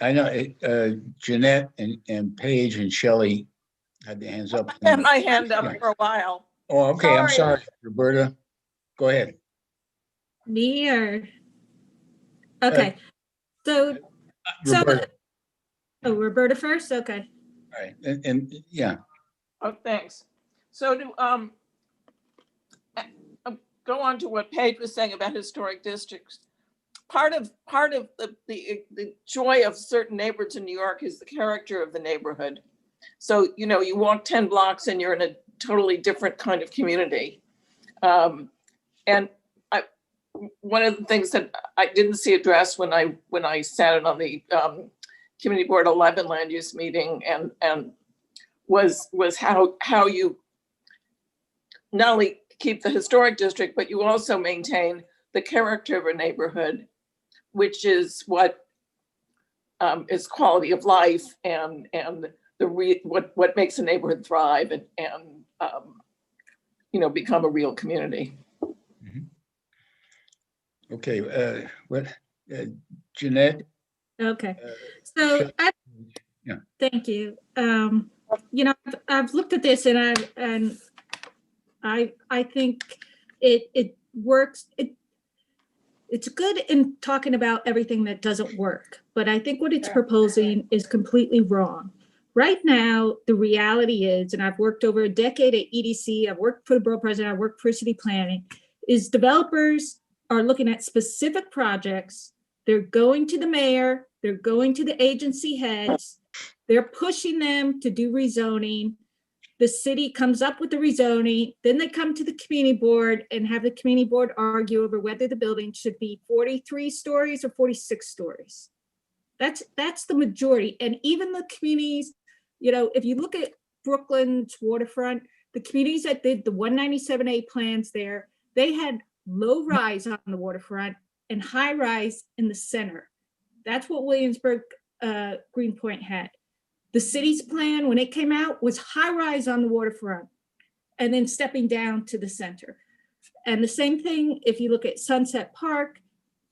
I know Jeanette and Paige and Shelley had their hands up. I had my hand up for a while. Oh, okay. I'm sorry, Roberta. Go ahead. Me or? Okay, so, Roberta, oh, Roberta first, okay. all right, and yeah, Oh, thanks. So to go on to what Paige was saying about historic districts, part of the joy of certain neighborhoods in New York is the character of the neighborhood. So, you know, you walk 10 blocks and you're in a totally different kind of community. And one of the things that I didn't see addressed when I sat in on the Community Board 11 land use meeting and was how you not only keep the historic district, but you also maintain the character of a neighborhood, which is what is quality of life and what makes a neighborhood thrive and you know, become a real community. okay, what, Jeanette? Okay, so Yeah. thank you. You know, I've looked at this and I think it works. It's good in talking about everything that doesn't work, but I think what it's proposing is completely wrong. Right now, the reality is, and I've worked over a decade at EDC, I've worked for the borough president, I've worked for city planning, is developers are looking at specific projects. They're going to the mayor, they're going to the agency heads, they're pushing them to do rezoning. The city comes up with the rezoning, then they come to the community board and have the community board argue over whether the building should be 43 stories or 46 stories. That's the majority. And even the communities, you know, if you look at Brooklyn's waterfront, the communities that did the 197A plans there, they had low rise on the waterfront and high rise in the center. That's what Williamsburg Greenpoint had. The city's plan, when it came out, was high rise on the waterfront and then stepping down to the center. And the same thing if you look at Sunset Park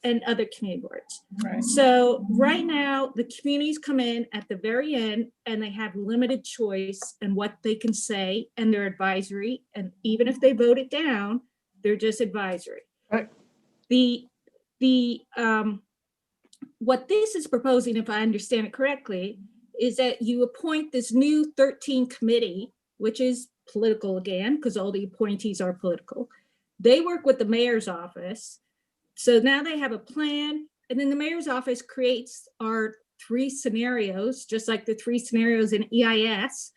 and other community boards. Right. So right now, the communities come in at the very end and they have limited choice in what they can say and their advisory. And even if they vote it down, they're just advisory. Right. What this is proposing, if I understand it correctly, is that you appoint this new 13 committee, which is political again, because all the appointees are political. They work with the mayor's office. So now they have a plan, and then the mayor's office creates our 3 scenarios, just like the 3 scenarios in EIS.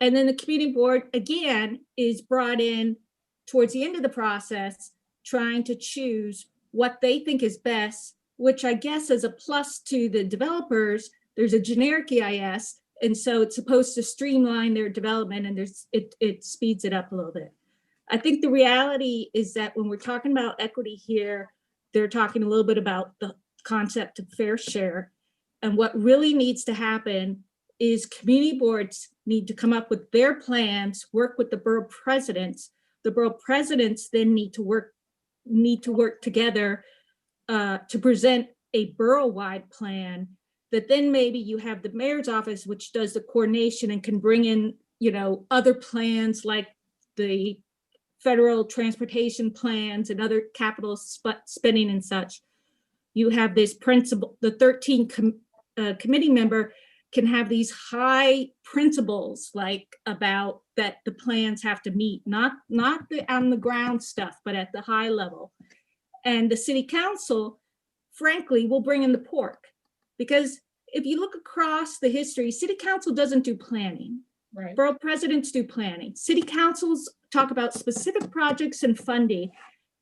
And then the community board, again, is brought in towards the end of the process, trying to choose what they think is best, which I guess is a plus to the developers. There's a generic EIS, and so it's supposed to streamline their development, and it speeds it up a little bit. I think the reality is that when we're talking about equity here, they're talking a little bit about the concept of fair share. And what really needs to happen is community boards need to come up with their plans, work with the borough presidents. The borough presidents then need to work together to present a borough-wide plan that then maybe you have the mayor's office, which does the coordination and can bring in, you know, other plans like the federal transportation plans and other capital spending and such. You have this principle, the 13 committee member can have these high principles like about that the plans have to meet, not the on the ground stuff, but at the high level. And the city council, frankly, will bring in the pork, because if you look across the history, city council doesn't do planning. Right. Borough presidents do planning. City councils talk about specific projects and funding.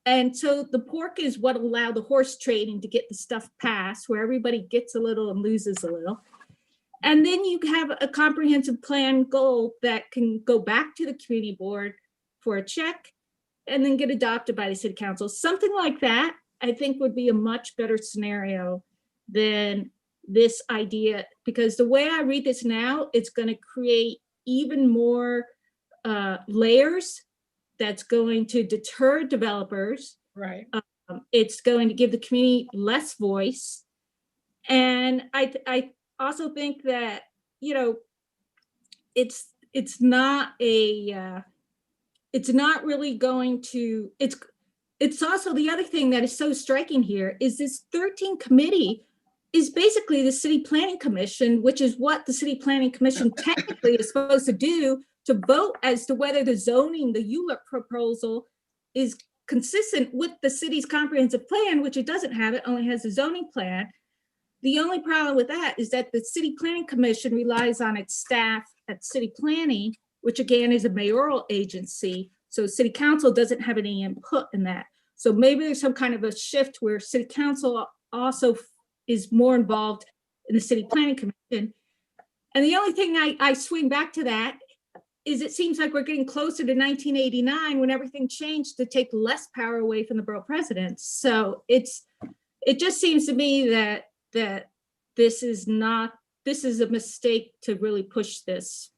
And so the pork is what allow the horse trading to get the stuff passed, where everybody gets a little and loses a little. And then you have a comprehensive plan goal that can go back to the community board for a check and then get adopted by the city council. Something like that, I think, would be a much better scenario than this idea, because the way I read this now, it's going to create even more layers that's going to deter developers. Right. It's going to give the community less voice. And I also think that, you know, it's not really going to, it's also the other thing that is so striking here is this 13 committee is basically the city planning commission, which is what the city planning commission technically is supposed to do to vote as to whether the zoning, the ULURP proposal is consistent with the city's comprehensive plan, which it doesn't have, it only has a zoning plan. The only problem with that is that the city planning commission relies on its staff at city planning, which again is a mayoral agency. So city council doesn't have any input in that. So maybe there's some kind of a shift where city council also is more involved in the city planning commission. And the only thing I swing back to that is it seems like we're getting closer to 1989 when everything changed to take less power away from the borough president. So it just seems to me that this is a mistake to really push this.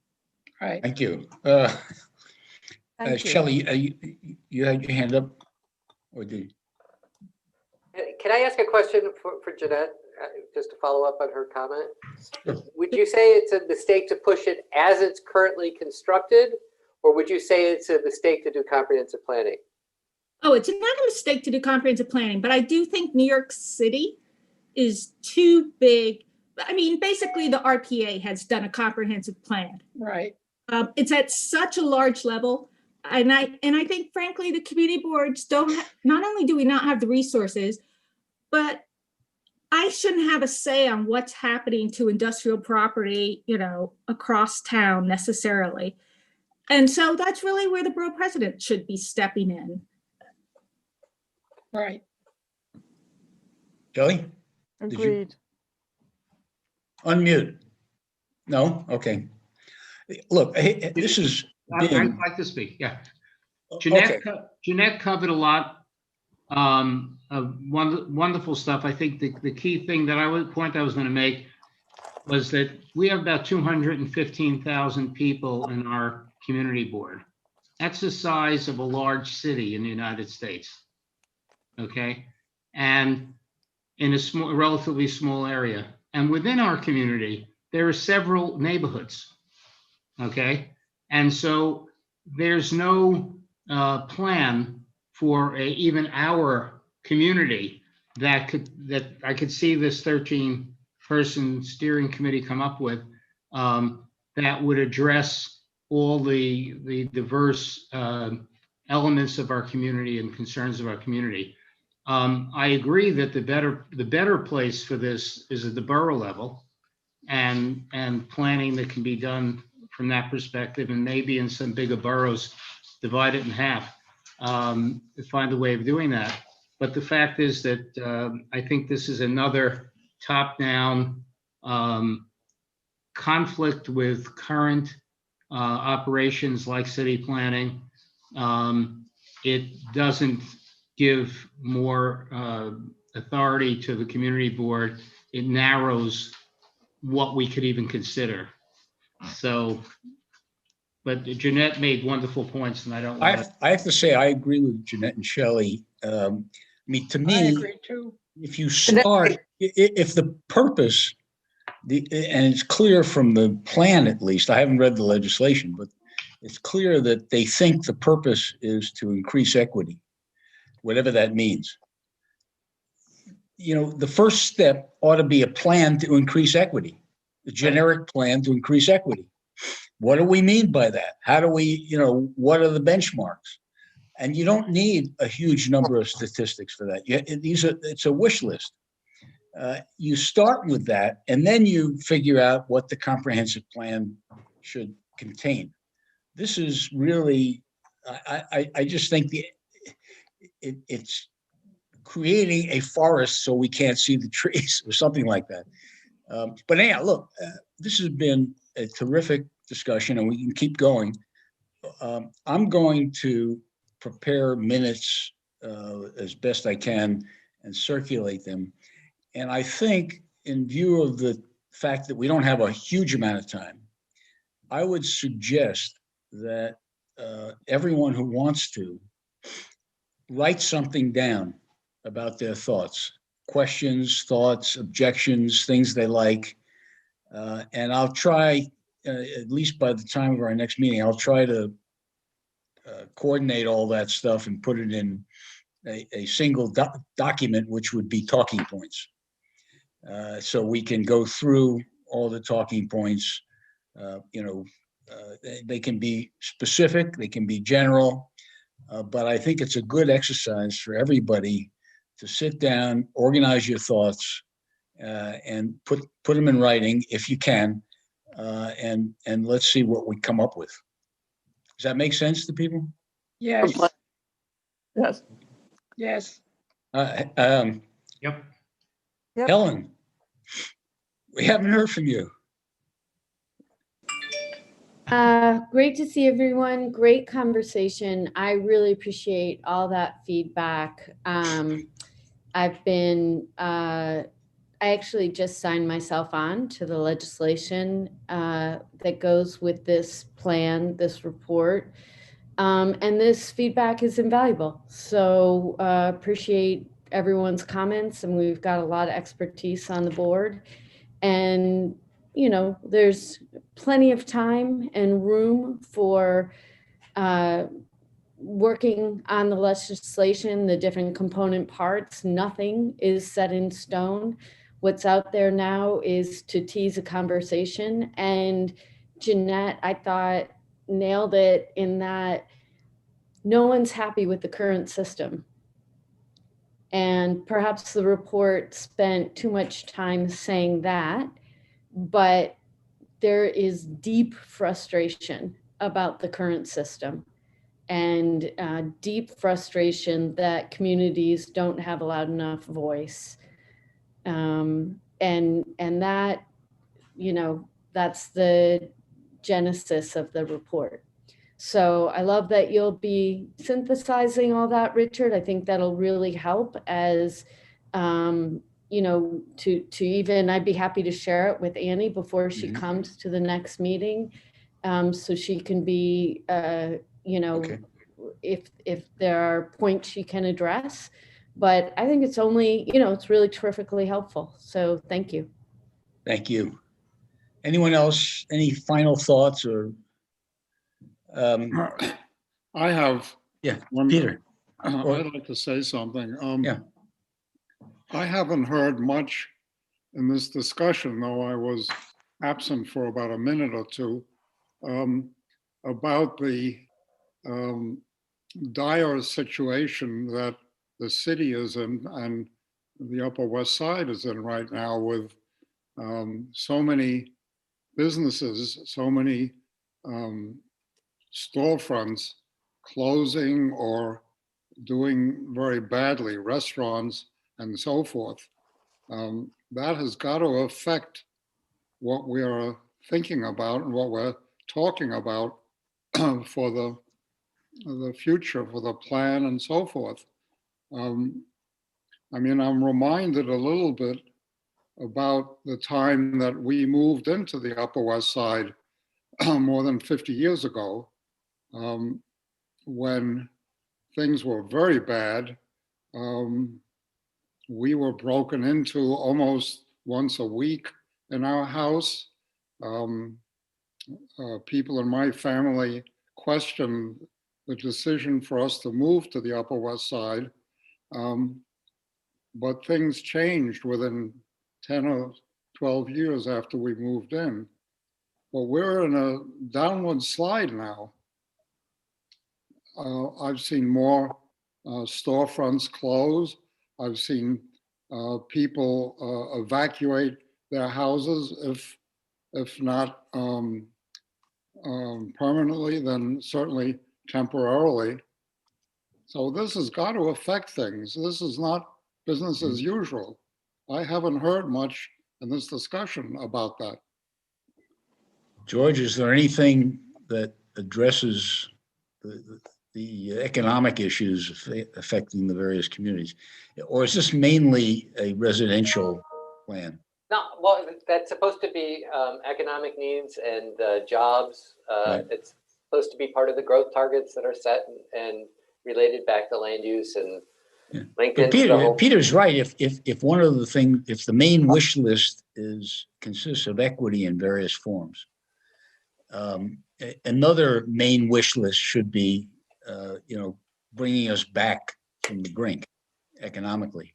Right. Thank you. Thank you. Shelley, you had your hand up? Or did you? Can I ask a question for Jeanette, just to follow up on her comment? Sure. Would you say it's a mistake to push it as it's currently constructed, or would you say it's a mistake to do comprehensive planning? Oh, it's not a mistake to do comprehensive planning, but I do think New York City is too big. I mean, basically the RPA has done a comprehensive plan. Right. It's at such a large level. And I think frankly, the community boards not only do we not have the resources, but I shouldn't have a say on what's happening to industrial property, across town necessarily. And so that's really where the borough president should be stepping in. Right. Shelley? Agreed. Unmute. No? Okay. Look, this is. I'd like to speak, yeah. Okay. Jeanette covered a lot of wonderful stuff. I think the key thing that I was going to make was that we have about 215,000 people in our community board. That's the size of a large city in the United States. Okay, and in a relatively small area. And within our community, there are several neighborhoods. Okay, and so there's no plan for even our community that I could see this 13-person steering committee come up with that would address all the diverse elements of our community and concerns of our community. I agree that the better place for this is at the borough level, and planning that can be done from that perspective, and maybe in some bigger boroughs, divide it in half, to find a way of doing that. But the fact is that I think this is another top-down conflict with current operations like city planning. It doesn't give more authority to the community board. It narrows what we could even consider. So, but Jeanette made wonderful points, and I don't want to. I have to say, I agree with Jeanette and Shelley. I mean, to me, I agree too. if you start, if the purpose, and it's clear from the plan at least, I haven't read the legislation, but it's clear that they think the purpose is to increase equity, whatever that means. The first step ought to be a plan to increase equity, the generic plan to increase equity. What do we mean by that? How do we, what are the benchmarks? And you don't need a huge number of statistics for that. It's a wish list. You start with that, and then you figure out what the comprehensive plan should contain. This is really, I just think it's creating a forest so we can't see the trees or something like that. But anyhow, look, this has been a terrific discussion, and we can keep going. I'm going to prepare minutes as best I can and circulate them. And I think, in view of the fact that we don't have a huge amount of time, I would suggest that everyone who wants to write something down about their thoughts, questions, thoughts, objections, things they like. And I'll try, at least by the time of our next meeting, I'll try to coordinate all that stuff and put it in a single document, which would be talking points. So we can go through all the talking points. They can be specific, they can be general, but I think it's a good exercise for everybody to sit down, organize your thoughts, and put them in writing if you can, and let's see what we come up with. Does that make sense to people? Yes, Yes. yes. Yep. Helen, we haven't heard from you. Great to see everyone. Great conversation. I really appreciate all that feedback. I actually just signed myself on to the legislation that goes with this plan, this report. And this feedback is invaluable. So appreciate everyone's comments, and we've got a lot of expertise on the board. And, you know, there's plenty of time and room for working on the legislation, the different component parts. Nothing is set in stone. What's out there now is to tease a conversation. And Jeanette, I thought, nailed it in that no one's happy with the current system. And perhaps the report spent too much time saying that, but there is deep frustration about the current system, and deep frustration that communities don't have a loud enough voice. And that, you know, that's the genesis of the report. So I love that you'll be synthesizing all that, Richard. I think that'll really help as, you know, to even, I'd be happy to share it with Annie before she comes to the next meeting. So she can be, you know, Okay. if there are points she can address. But I think it's only, you know, it's really terrifically helpful. So thank you. Thank you. Anyone else? Any final thoughts or? I have. Yeah, one. Peter. I'd like to say something. Yeah. I haven't heard much in this discussion, though I was absent for about a minute or two, about the dire situation that the city is in and the Upper West Side is in right now, with so many businesses, so many storefronts closing or doing very badly, restaurants and so forth. That has got to affect what we are thinking about and what we're talking about for the future, for the plan and so forth. I mean, I'm reminded a little bit about the time that we moved into the Upper West Side more than 50 years ago, when things were very bad. We were broken into almost once a week in our house. People in my family questioned the decision for us to move to the Upper West Side. But things changed within 10 or 12 years after we moved in. But we're in a downward slide now. I've seen more storefronts close. I've seen people evacuate their houses, if not permanently, then certainly temporarily. So this has got to affect things. This is not business as usual. I haven't heard much in this discussion about that. George, is there anything that addresses the economic issues affecting the various communities? Or is this mainly a residential plan? No, well, that's supposed to be economic needs and jobs. Right. It's supposed to be part of the growth targets that are set and related back to land use and linked But into the whole. Peter's right. If one of the things, if the main wish list consists of equity in various forms, another main wish list should be, you know, bringing us back from the brink economically.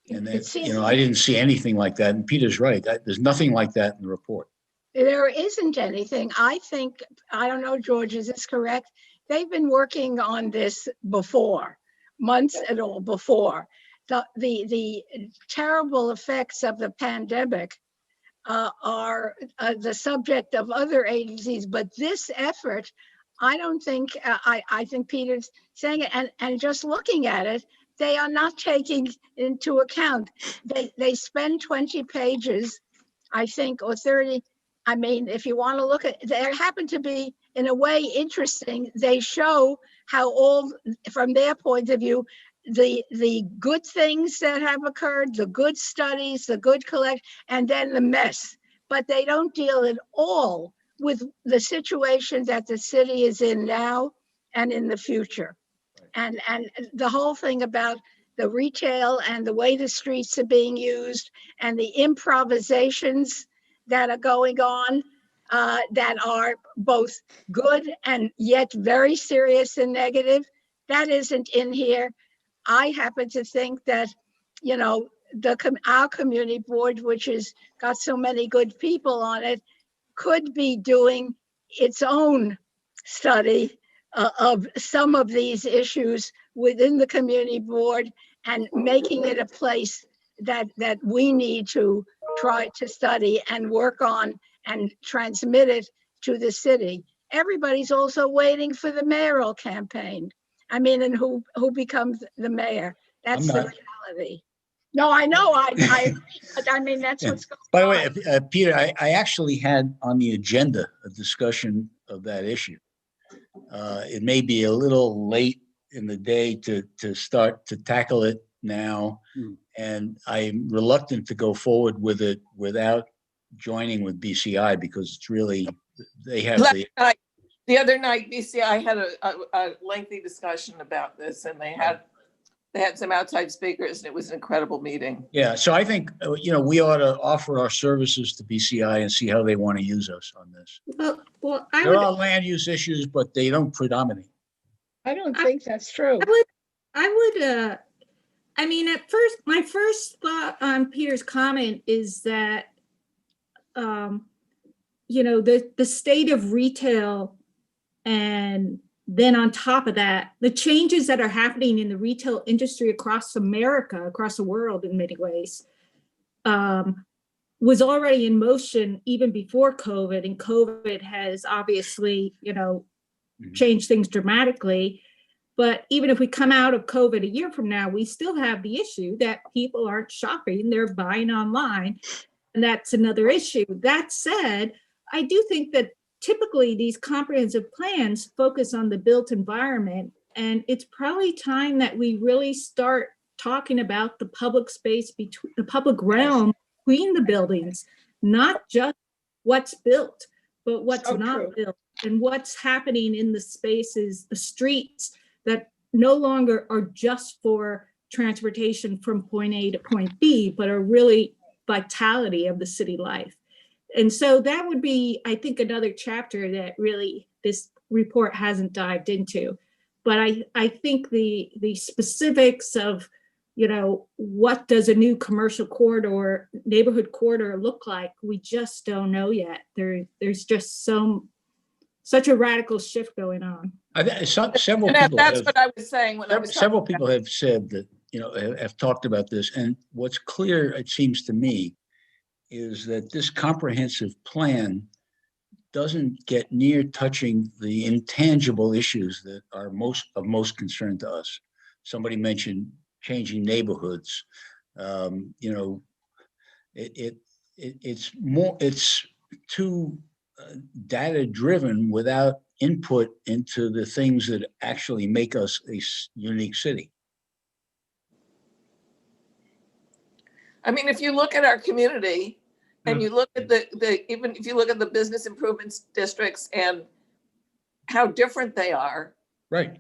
And then, It seems- I didn't see anything like that. And Peter's right. There's nothing like that in the report. There isn't anything. I think, I don't know, George, is this correct? They've been working on this before, months and all before. The terrible effects of the pandemic are the subject of other agencies, but this effort, I don't think, I think Peter's saying it, and just looking at it, they are not taking into account. They spend 20 pages, I think, or 30. I mean, if you want to look at, they happen to be in a way interesting. They show how all, from their point of view, the good things that have occurred, the good studies, the good collect, and then the mess. But they don't deal at all with the situation that the city is in now and in the future. And the whole thing about the retail and the way the streets are being used and the improvisations that are going on that are both good and yet very serious and negative, that isn't in here. I happen to think that, our community board, which has got so many good people on it, could be doing its own study of some of these issues within the community board and making it a place that we need to try to study and work on and transmit it to the city. Everybody's also waiting for the mayoral campaign. I mean, and who becomes the mayor? That's the reality. No, I know, I mean, that's what's going on. By the way, Peter, I actually had on the agenda a discussion of that issue. It may be a little late in the day to start to tackle it now. And I'm reluctant to go forward with it without joining with BCI because it's really, they have the other night, BCI had a lengthy discussion about this, and they had some outside speakers, and it was an incredible meeting. Yeah, so I think, we ought to offer our services to BCI and see how they want to use us on this. Well, There are land use issues, but they don't predominate. I don't think that's true. I mean, at first, my first thought on Peter's comment is that, the state of retail, and then on top of that, the changes that are happening in the retail industry across America, across the world in many ways, was already in motion even before COVID, and COVID has obviously, changed things dramatically. But even if we come out of COVID a year from now, we still have the issue that people aren't shopping, they're buying online. And that's another issue. That said, I do think that typically these comprehensive plans focus on the built environment. And it's probably time that we really start talking about the public space, between the public realm between the buildings, not just what's built, but what's not built, and what's happening in the spaces, the streets that no longer are just for transportation from point A to point B, but are really vitality of the city life. And so that would be, I think, another chapter that really this report hasn't dived into. But I think the specifics of, what does a new commercial corridor, neighborhood corridor look like? We just don't know yet. There's just such a radical shift going on. Several people that's what I was saying when I was several people have said that, have talked about this. And what's clear, it seems to me, is that this comprehensive plan doesn't get near touching the intangible issues that are of most concern to us. Somebody mentioned changing neighborhoods. It's too data driven without input into the things that actually make us a unique city. I mean, if you look at our community and you look at even if you look at the business improvements districts and how different they are, right?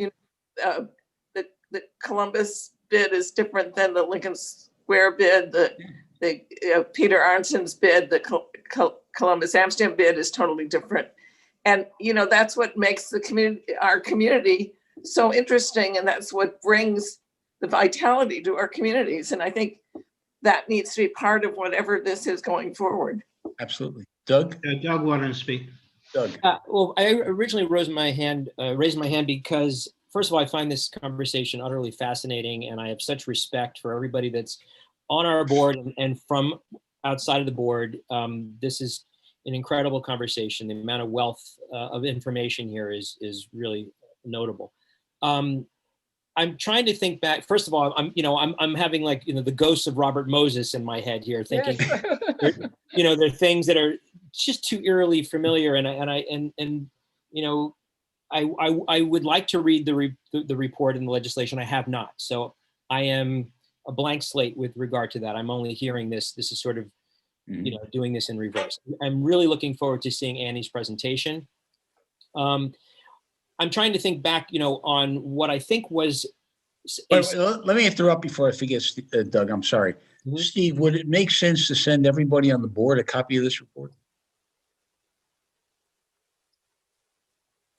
The Columbus bid is different than the Lincoln Square bid. The Peter Arnson's bid, the Columbus Amsterdam bid is totally different. And, that's what makes our community so interesting. And that's what brings the vitality to our communities. And I think that needs to be part of whatever this is going forward. Absolutely. Doug? Doug wanted to speak. Doug? Well, I originally raised my hand because, first of all, I find this conversation utterly fascinating, and I have such respect for everybody that's on our board and from outside of the board. This is an incredible conversation. The amount of wealth of information here is really notable. I'm trying to think back. First of all, I'm having like, the ghosts of Robert Moses in my head here, thinking, there are things that are just too eerily familiar, and I would like to read the report and the legislation. I have not, so I am a blank slate with regard to that. I'm only hearing this. This is sort of, doing this in reverse. I'm really looking forward to seeing Annie's presentation. I'm trying to think back, on what I think was. Let me interrupt before I forget, Doug. I'm sorry. Mhm. Steve, would it make sense to send everybody on the board a copy of this report?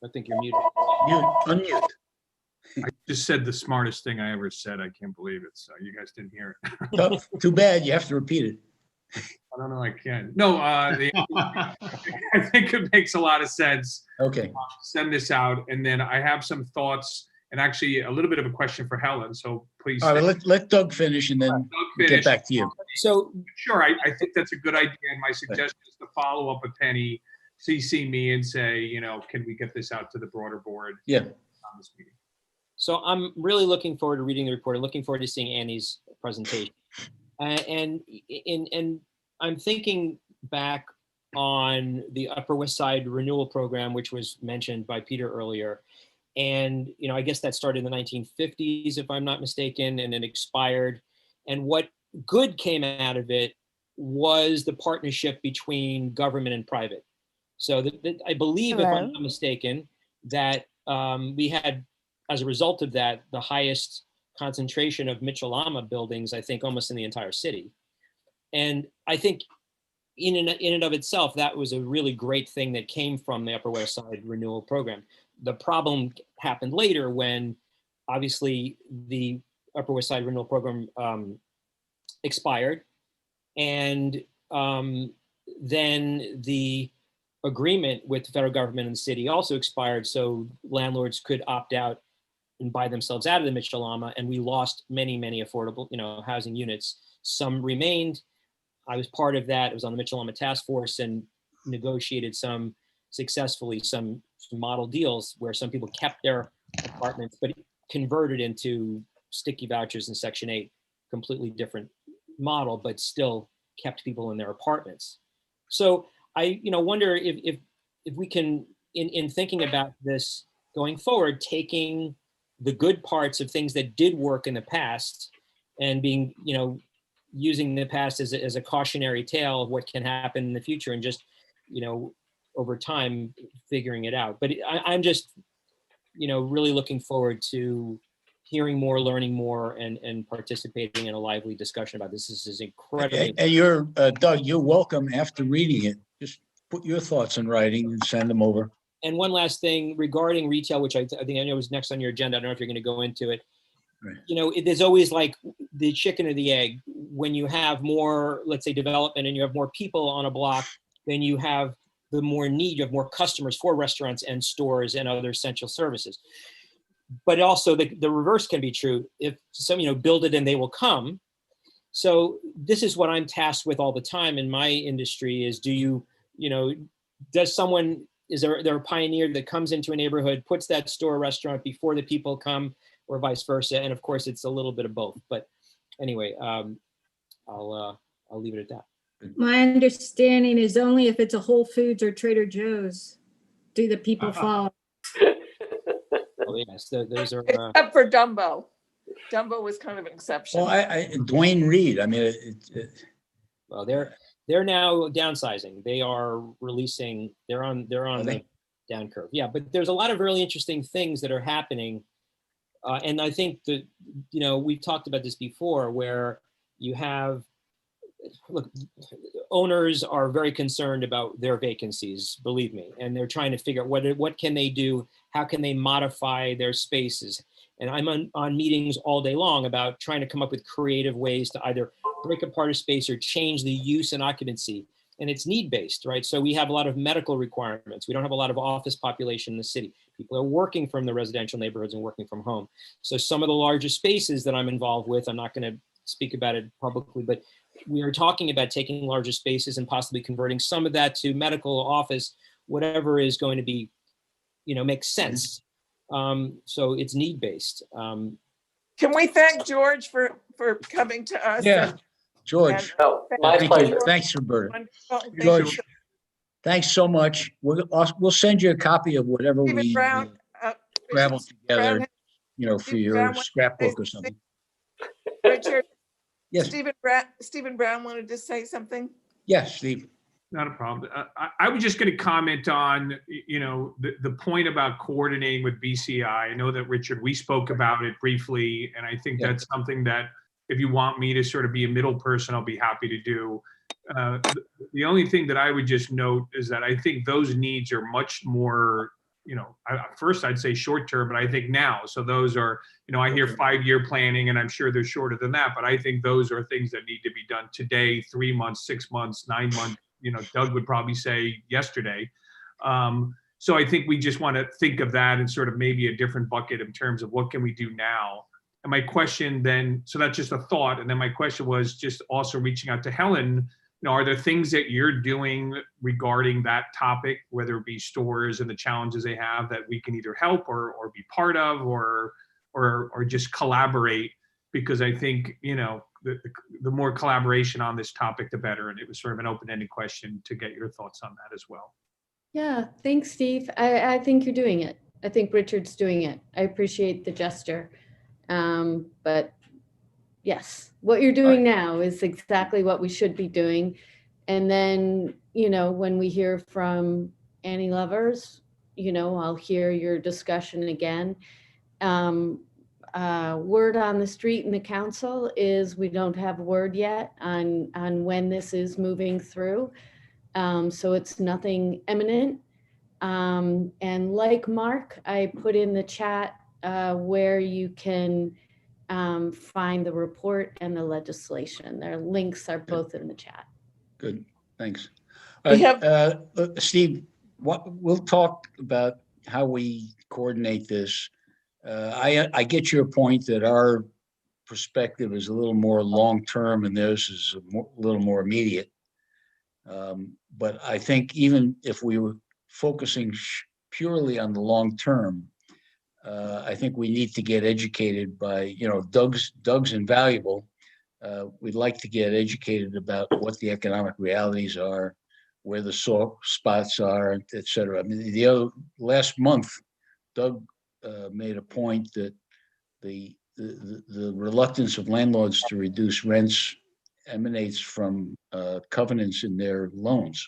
I think you're muted. Unmute. I just said the smartest thing I ever said. I can't believe it. So you guys didn't hear it. Oh, too bad. You have to repeat it. I don't know. I can. No, I think it makes a lot of sense. Okay. Send this out, and then I have some thoughts and actually a little bit of a question for Helen. So please. All right, let Doug finish, and then we'll get back to you. So sure, I think that's a good idea. And my suggestion is to follow up with Penny, CC me, and say, can we get this out to the broader board? Yeah. On this meeting. So I'm really looking forward to reading the report and looking forward to seeing Annie's presentation. And I'm thinking back on the Upper West Side renewal program, which was mentioned by Peter earlier. And, I guess that started in the 1950s, if I'm not mistaken, and it expired. And what good came out of it was the partnership between government and private. So I believe, if I'm not mistaken, that we had, as a result of that, the highest concentration of Mitchell-Lama buildings, I think, almost in the entire city. And I think in and of itself, that was a really great thing that came from the Upper West Side renewal program. The problem happened later when, obviously, the Upper West Side renewal program expired. And then the agreement with the federal government and the city also expired, so landlords could opt out and buy themselves out of the Mitchell-Lama, and we lost many, many affordable, housing units. Some remained. I was part of that. I was on the Mitchell-Lama task force and negotiated successfully some model deals where some people kept their apartments, but converted into sticky vouchers in Section 8, completely different model, but still kept people in their apartments. So I, wonder if we can, in thinking about this going forward, taking the good parts of things that did work in the past and being, using the past as a cautionary tale of what can happen in the future, and just, over time figuring it out. But I'm just, really looking forward to hearing more, learning more, and participating in a lively discussion about this. This is incredibly. And you're, Doug, you're welcome after reading it. Just put your thoughts in writing and send them over. And one last thing regarding retail, which I think I know is next on your agenda. I don't know if you're going to go into it. Right. There's always like the chicken or the egg. When you have more, let's say, development and you have more people on a block, then you have the more need, you have more customers for restaurants and stores and other essential services. But also the reverse can be true. If some, build it and they will come. So this is what I'm tasked with all the time in my industry is, does someone, is there a pioneer that comes into a neighborhood, puts that store or restaurant before the people come, or vice versa? And of course, it's a little bit of both. But anyway, I'll leave it at that. My understanding is only if it's a Whole Foods or Trader Joe's do the people follow. Oh, yes, those are. Except for Dumbo. Dumbo was kind of an exception. Well, Dwayne Reed. I mean, well, they're now downsizing. They are releasing. They're on the down curve. Yeah, but there's a lot of really interesting things that are happening, and I think that we've talked about this before, where you have. Look, owners are very concerned about their vacancies, believe me, and they're trying to figure out what can they do, how can they modify their spaces, And I'm on meetings all day long about trying to come up with creative ways to either break apart a space or change the use and occupancy. And it's need-based, right? So we have a lot of medical requirements. We don't have a lot of office population in the city. People are working from the residential neighborhoods and working from home. So some of the larger spaces that I'm involved with, I'm not going to speak about it publicly, but we are talking about taking larger spaces and possibly converting some of that to medical office, whatever is going to be, makes sense. So it's need-based. Can we thank George for coming to us? Yeah, George. Oh, my Thank pleasure. you. Thanks, Roberta. Wonderful. Thank George, you. thanks so much. We'll send you a copy of whatever Stephen we Brown, scrabbled Brown, together, for Stephen your Brown wanted to scrapbook say or something. Richard, Yes, Stephen Brown wanted to say something. yes, Steve. Not a problem. I was just going to comment on, the point about coordinating with BCI. I know that, Richard, we spoke about it briefly, and I think Yeah. that's something that if you want me to sort of be a middle person, I'll be happy to do. The only thing that I would just note is that I think those needs are much more, first I'd say short term, but I think now. So those are, I hear 5-year planning, and I'm sure they're shorter than that, but I think those are things that need to be done today, 3 months, 6 months, 9 months. Doug would probably say yesterday. So I think we just want to think of that in sort of maybe a different bucket in terms of what can we do now. And my question then, so that's just a thought. And then my question was just also reaching out to Helen, are there things that you're doing regarding that topic, whether it be stores and the challenges they have, that we can either help or be part of or just collaborate? Because I think, the more collaboration on this topic, the better. And it was sort of an open-ended question to get your thoughts on that as well. Yeah, thanks, Steve. I think you're doing it. I think Richard's doing it. I appreciate the gesture. But yes, what you're doing now is exactly what we should be doing. And then, when we hear from Annie Lovers, I'll hear your discussion again. Word on the street in the council is we don't have word yet on when this is moving through. So it's nothing imminent. And like Mark, I put in the chat where you can find the report and the legislation. Their links are both in the chat. Good, thanks. We have- Steve, we'll talk about how we coordinate this. I get your point that our perspective is a little more long-term and theirs is a little more immediate. But I think even if we were focusing purely on the long-term, I think we need to get educated by, Doug's invaluable. We'd like to get educated about what the economic realities are, where the soft spots are, et cetera. I mean, last month, Doug made a point that the reluctance of landlords to reduce rents emanates from covenants in their loans,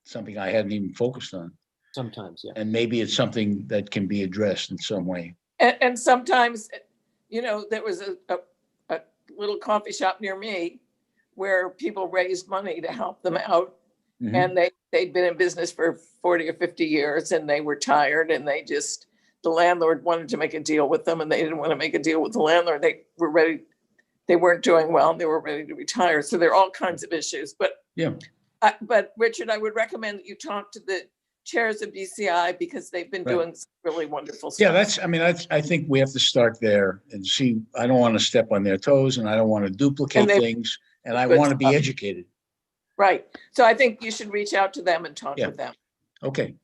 something I hadn't even focused on. Sometimes, yeah. And maybe it's something that can be addressed in some way. And sometimes, there was a little coffee shop near me where people raised money to help them out. Mhm. And they'd been in business for 40 or 50 years and they were tired and the landlord wanted to make a deal with them and they didn't want to make a deal with the landlord. They weren't doing well and they were ready to retire. So there are all kinds of issues, but Yeah. But Richard, I would recommend that you talk to the chairs of BCI because they've been Right. doing some really wonderful stuff. Yeah, I think we have to start there and see. I don't want to step on their toes and I don't want to duplicate things and I Good want to be stuff. educated. Right. So I think you should reach out to them and talk Yeah. with them. Okay.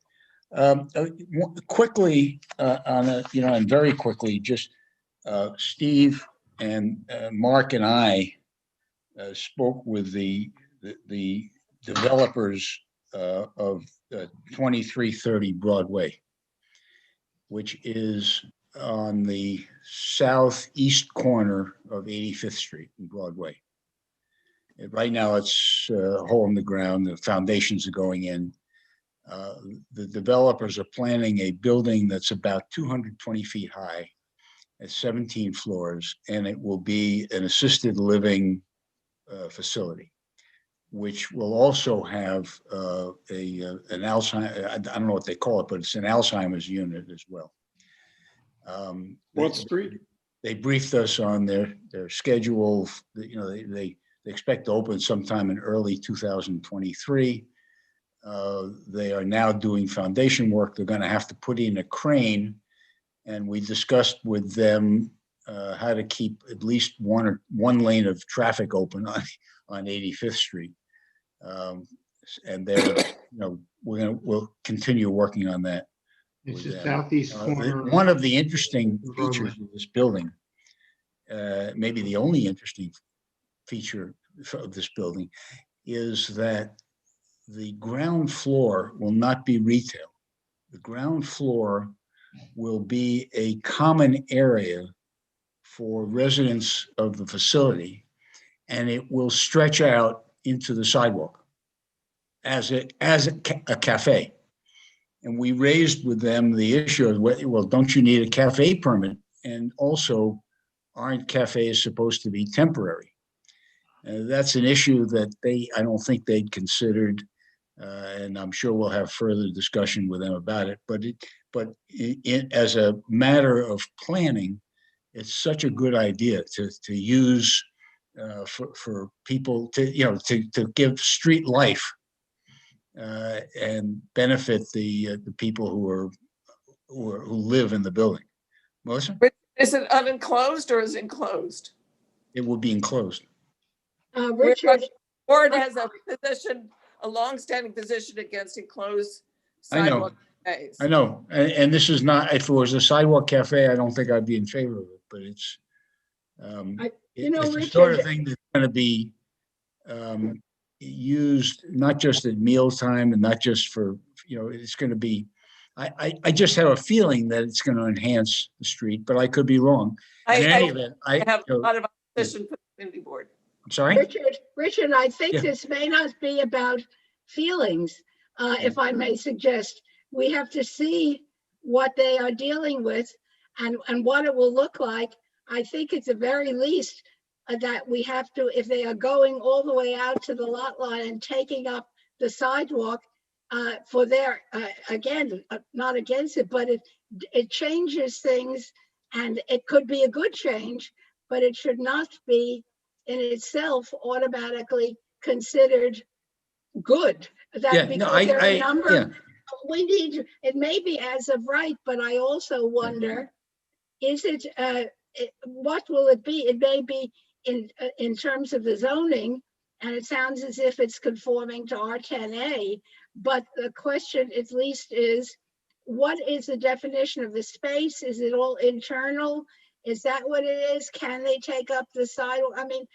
Quickly, and very quickly, just Steve and Mark and I spoke with the developers of 2330 Broadway, which is on the southeast corner of 85th Street and Broadway. Right now, it's a hole in the ground. The foundations are going in. The developers are planning a building that's about 220 feet high at 17 floors, and it will be an assisted living facility, which will also have an Alzheimer's, I don't know what they call it, but it's an Alzheimer's unit as well. What street? They briefed us on their schedule. They expect to open sometime in early 2023. They are now doing foundation work. They're going to have to put in a crane, and we discussed with them how to keep at least one lane of traffic open on 85th Street. And they're, we'll continue working on that. It's the southeast corner. One of the interesting features of this building, maybe the only interesting feature of this building, is that the ground floor will not be retail. The ground floor will be a common area for residents of the facility, and it will stretch out into the sidewalk as a cafe. And we raised with them the issue of, well, don't you need a cafe permit? And also, aren't cafes supposed to be temporary? That's an issue that I don't think they'd considered, and I'm sure we'll have further discussion with them about it. But as a matter of planning, it's such a good idea to use for people to give street life and benefit the people who live in the building. Melissa? Is it unenclosed or is it enclosed? It will be enclosed. Richard. The board has a long-standing position against enclosed sidewalk cafes. I know, and this is not, if it was a sidewalk cafe, I don't think I'd be in favor of it, but it's it's the sort of thing that's going to be used not just at mealtime and not just for, it's going to be, I just have a feeling that it's going to enhance the street, but I could be wrong. In any event, I have a lot of opposition for the community board. I'm sorry? Richard, I think this may not be about feelings, if I may suggest. We have to see what they are dealing with and what it will look like. I think at the very least that we have to, if they are going all the way out to the lot line and taking up the sidewalk for their, again, not against it, but it changes things, and it could be a good change, but it should not be in itself automatically considered good. We need, it may be as of right, but I also wonder, is it, what will it be? It may be in terms of the zoning, and it sounds as if it's conforming to R10A, but the question at least is, what is the definition of the space? Is it all internal? Is that what it is? Can they take up the sidewalk? I mean,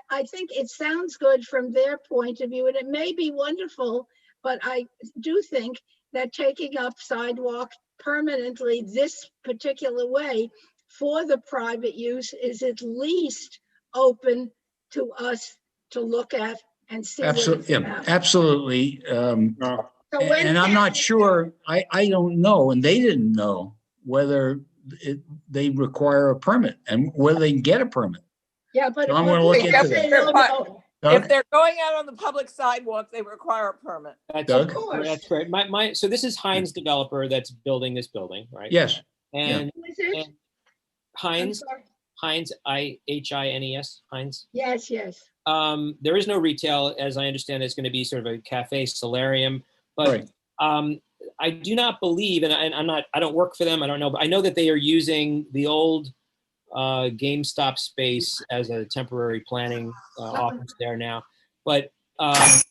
I think it sounds good from their point of view, and it may be wonderful, but I do think that taking up sidewalk permanently this particular way for the private use is at least open to us to look at and see. Absolutely. And I'm not sure, I don't know, and they didn't know whether they require a permit and whether they can get a permit. Yeah, but so I'm going to look into that. If they're going out on the public sidewalk, they require a permit. That's correct. So this is Heinz developer that's building this building, right? Yes. And Heinz, H-I-N-E-S, Heinz. Yes. There is no retail, as I understand. It's going to be sort of a cafe solarium, but I do not believe, and I don't work for them. I don't know, but I know that they are using the old GameStop space as a temporary planning office there now. But I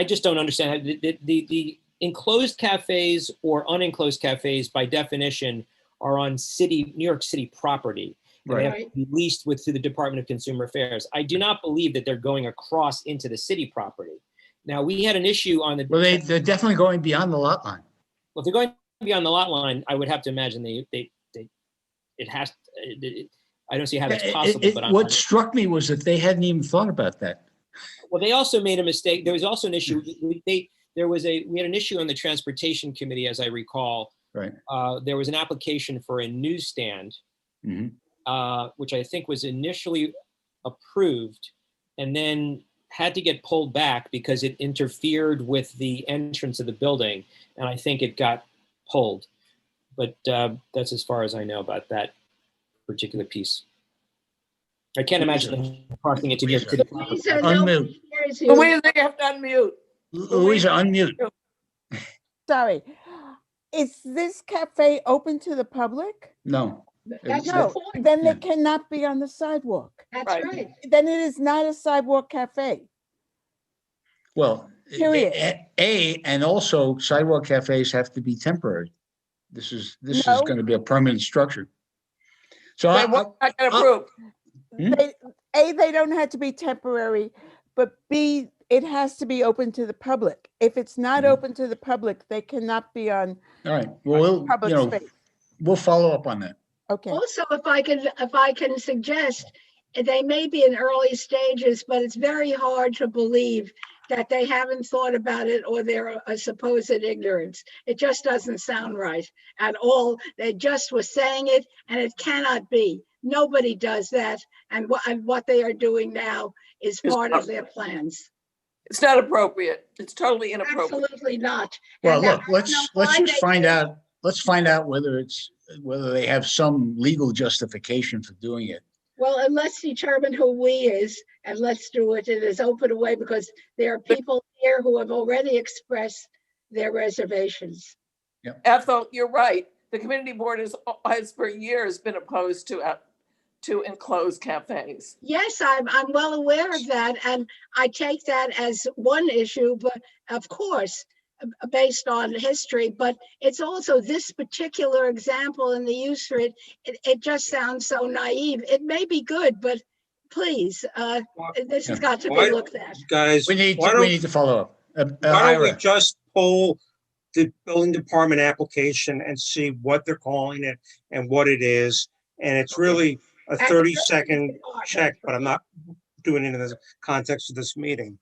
just don't understand how the enclosed cafes or unenclosed cafes by definition are on New York City property. They have to be leased through the Department of Consumer Affairs. I do not believe that they're going across into the city property. Now, we had an issue on the... Well, they're definitely going beyond the lot line. Well, if they're going beyond the lot line, I would have to imagine I don't see how that's possible. But what struck me was that they hadn't even thought about that. Well, they also made a mistake. There was also an issue. We had an issue on the Transportation Committee, as I recall. Right. There was an application for a newsstand, which I think was initially approved and then had to get pulled back because it interfered with the entrance of the building. And I think it got pulled. but that's as far as I know about that particular piece. I can't imagine them crossing into New York City. Louisa, Unmute. nobody hears you. Louisa, you have to unmute. Louisa, unmute. Sorry. Is this cafe open to the public? No. That's the No, point. then Yeah. they cannot be on the sidewalk. That's Right. right. Then it is not a sidewalk cafe. Well, Period. and also sidewalk cafes have to be temporary. This is No. going to be a permanent structure. So Wait, what's not gonna approve? They don't have to be temporary, but B, it has to be open to the public. If it's not Mhm. open to the public, they cannot be on all right, well, public space. we'll follow up on that. Okay. Also, if I can suggest, they may be in early stages, but it's very hard to believe that they haven't thought about it or they're a supposed ignorance. It just doesn't sound right at all. They just were saying it, and it cannot be. Nobody does that. And what they are doing now is It's part not- of their plans. It's not appropriate. It's totally inappropriate. Absolutely not. Well, And that- look, I don't let's know why just they find do it. out. Let's find out whether they have some legal justification for doing it. Well, and let's determine who we is, and let's do it in as open a way, because there are people here who have already expressed their reservations. Ethel, you're right. The community board has for years been opposed to enclosed cafes. Yes, I'm well aware of that, and I take that as one issue, but of course, based on history, but it's also this particular example and the use for it, it just sounds so naive. It may be good, but please, this has got to be looked at. Guys, We need why to follow up. don't we Ira. just pull the building department application and see what they're calling it and what it is? And it's really a At the 30-second department. check, but I'm not doing it in the context of this meeting.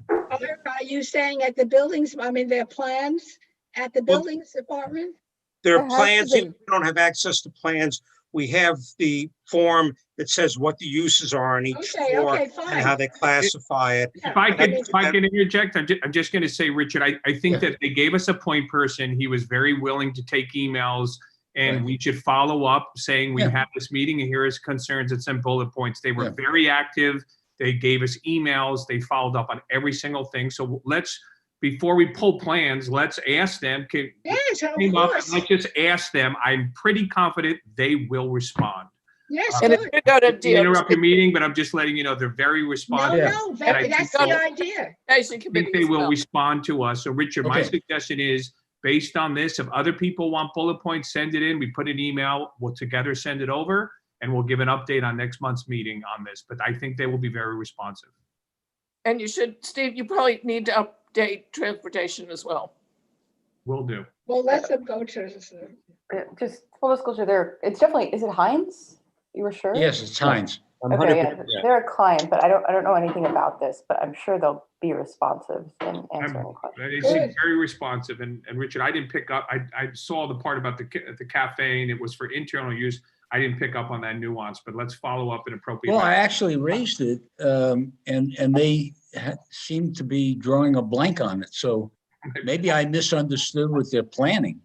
Are you saying at the buildings, I mean, there are plans at the Well, buildings department? There There are has to plans, be. if we don't have access to plans. We have the form that says what the uses are on each Okay, floor okay, and fine. how they classify it. Yeah, If I I mean, can interject, I'm just going to say, Richard, I think that they gave us a point person. He was very willing to take emails, and Right. we should follow up saying we Yeah. had this meeting and here is concerns and some bullet points. They were Yeah. very active. They gave us emails. They followed up on every single thing. So before we pull plans, let's ask them. Yes, of Came up, course. let's just ask them. I'm pretty confident they will respond. Yes, And if good. you go to Didn't interrupt your DOT, meeting, but I'm just letting you know they're very No, responsive. no, And I that's think the idea. Education I think committee they as will well. respond to us. So Richard, my Okay. suggestion is, based on this, if other people want bullet points, send it in. We put an email, we'll together send it over, and we'll give an update on next month's meeting on this. But I think they will be very responsive. And you should, Steve, you probably need to update transportation as well. Will do. Well, let them go to, Just full disclosure, it's definitely, is it Heinz? You were sure? Yes, it's Heinz. I'm Okay, 100%, yeah, yeah. they're a client, but I don't know anything about this, but I'm sure they'll be responsive and answer any questions. They seem very responsive. And Richard, I didn't pick up, I saw the part about the cafe and it was for internal use. I didn't pick up on that nuance, but let's follow up in appropriate. Well, I actually raised it, and they seem to be drawing a blank on it. So maybe I misunderstood what they're planning.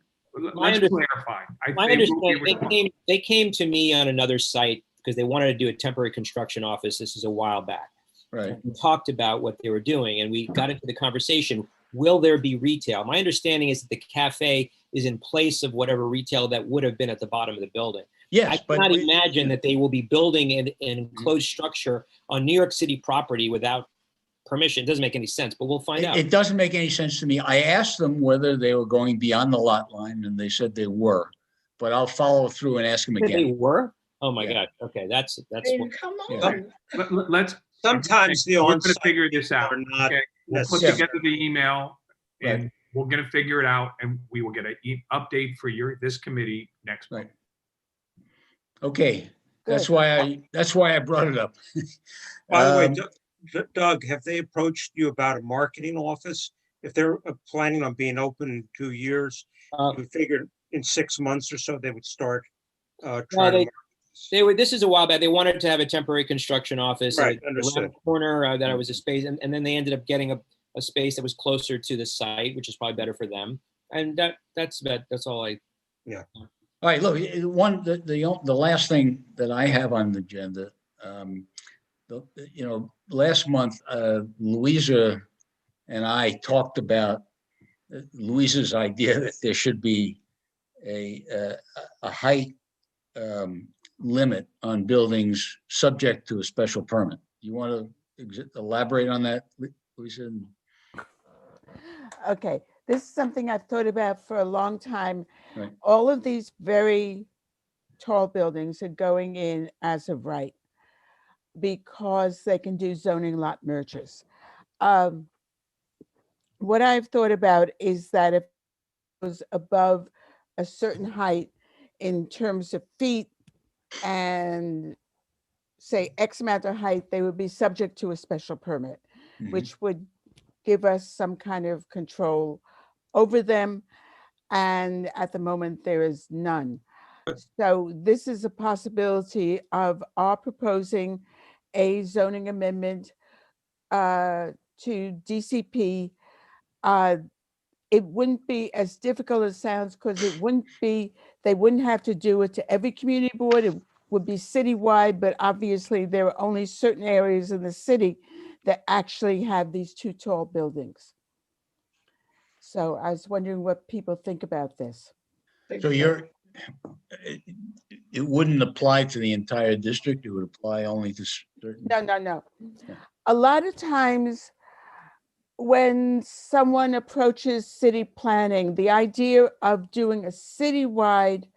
Let's clarify. My understanding, they came to me on another site because they wanted to do a temporary construction office. This is a while back. Right. We talked about what they were doing and we got into the conversation, will there be retail? My understanding is that the cafe is in place of whatever retail that would have been at the bottom of the building. Yes, I cannot imagine that they will be building an enclosed structure on New York City property without permission. It doesn't make any sense, but we'll find out. It doesn't make any sense to me. I asked them whether they were going beyond the lot line, and they said they were. But I'll follow through and ask them That again. they were? Oh my Yeah. God. Okay, that's I mean, what, come Yeah. on. Let's. Sometimes the We're going on-site to figure this out. are not Okay, we'll put Yeah. together the email and Right. we're going to figure it out and we will get an update for this committee next month. Right. Okay, that's why I brought it up. By the way, Um, Doug, have they approached you about a marketing office? If they're planning on being open in 2 years, we figured in 6 months or so, they would start trying to. this is a while back. They wanted to have a temporary construction office. Right, around understood. the corner that was a space. And then they ended up getting a space that was closer to the site, which is probably better for them. And that's all I All right, look, the last thing that I have on the agenda, last month, Louisa and I talked about Louisa's idea that there should be a height limit on buildings subject to a special permit. You want to elaborate on that, Louisa? Okay, this is something I've thought about for a long time. Right. All of these very tall buildings are going in as of right because they can do zoning lot mergers. What I've thought about is that if it goes above a certain height in terms of feet and say X amount of height, they would be subject to a special permit, which would give us some kind of control over them. And at the moment, there is none. So this is a possibility of our proposing a zoning amendment to DCP. It wouldn't be as difficult as it sounds because they wouldn't have to do it to every community board. It would be citywide, but obviously there are only certain areas in the city that actually have these too tall buildings. So I was wondering what people think about this. So it wouldn't apply to the entire district. It would apply only to certain. No. A lot of times when someone approaches city planning, the idea of doing a citywide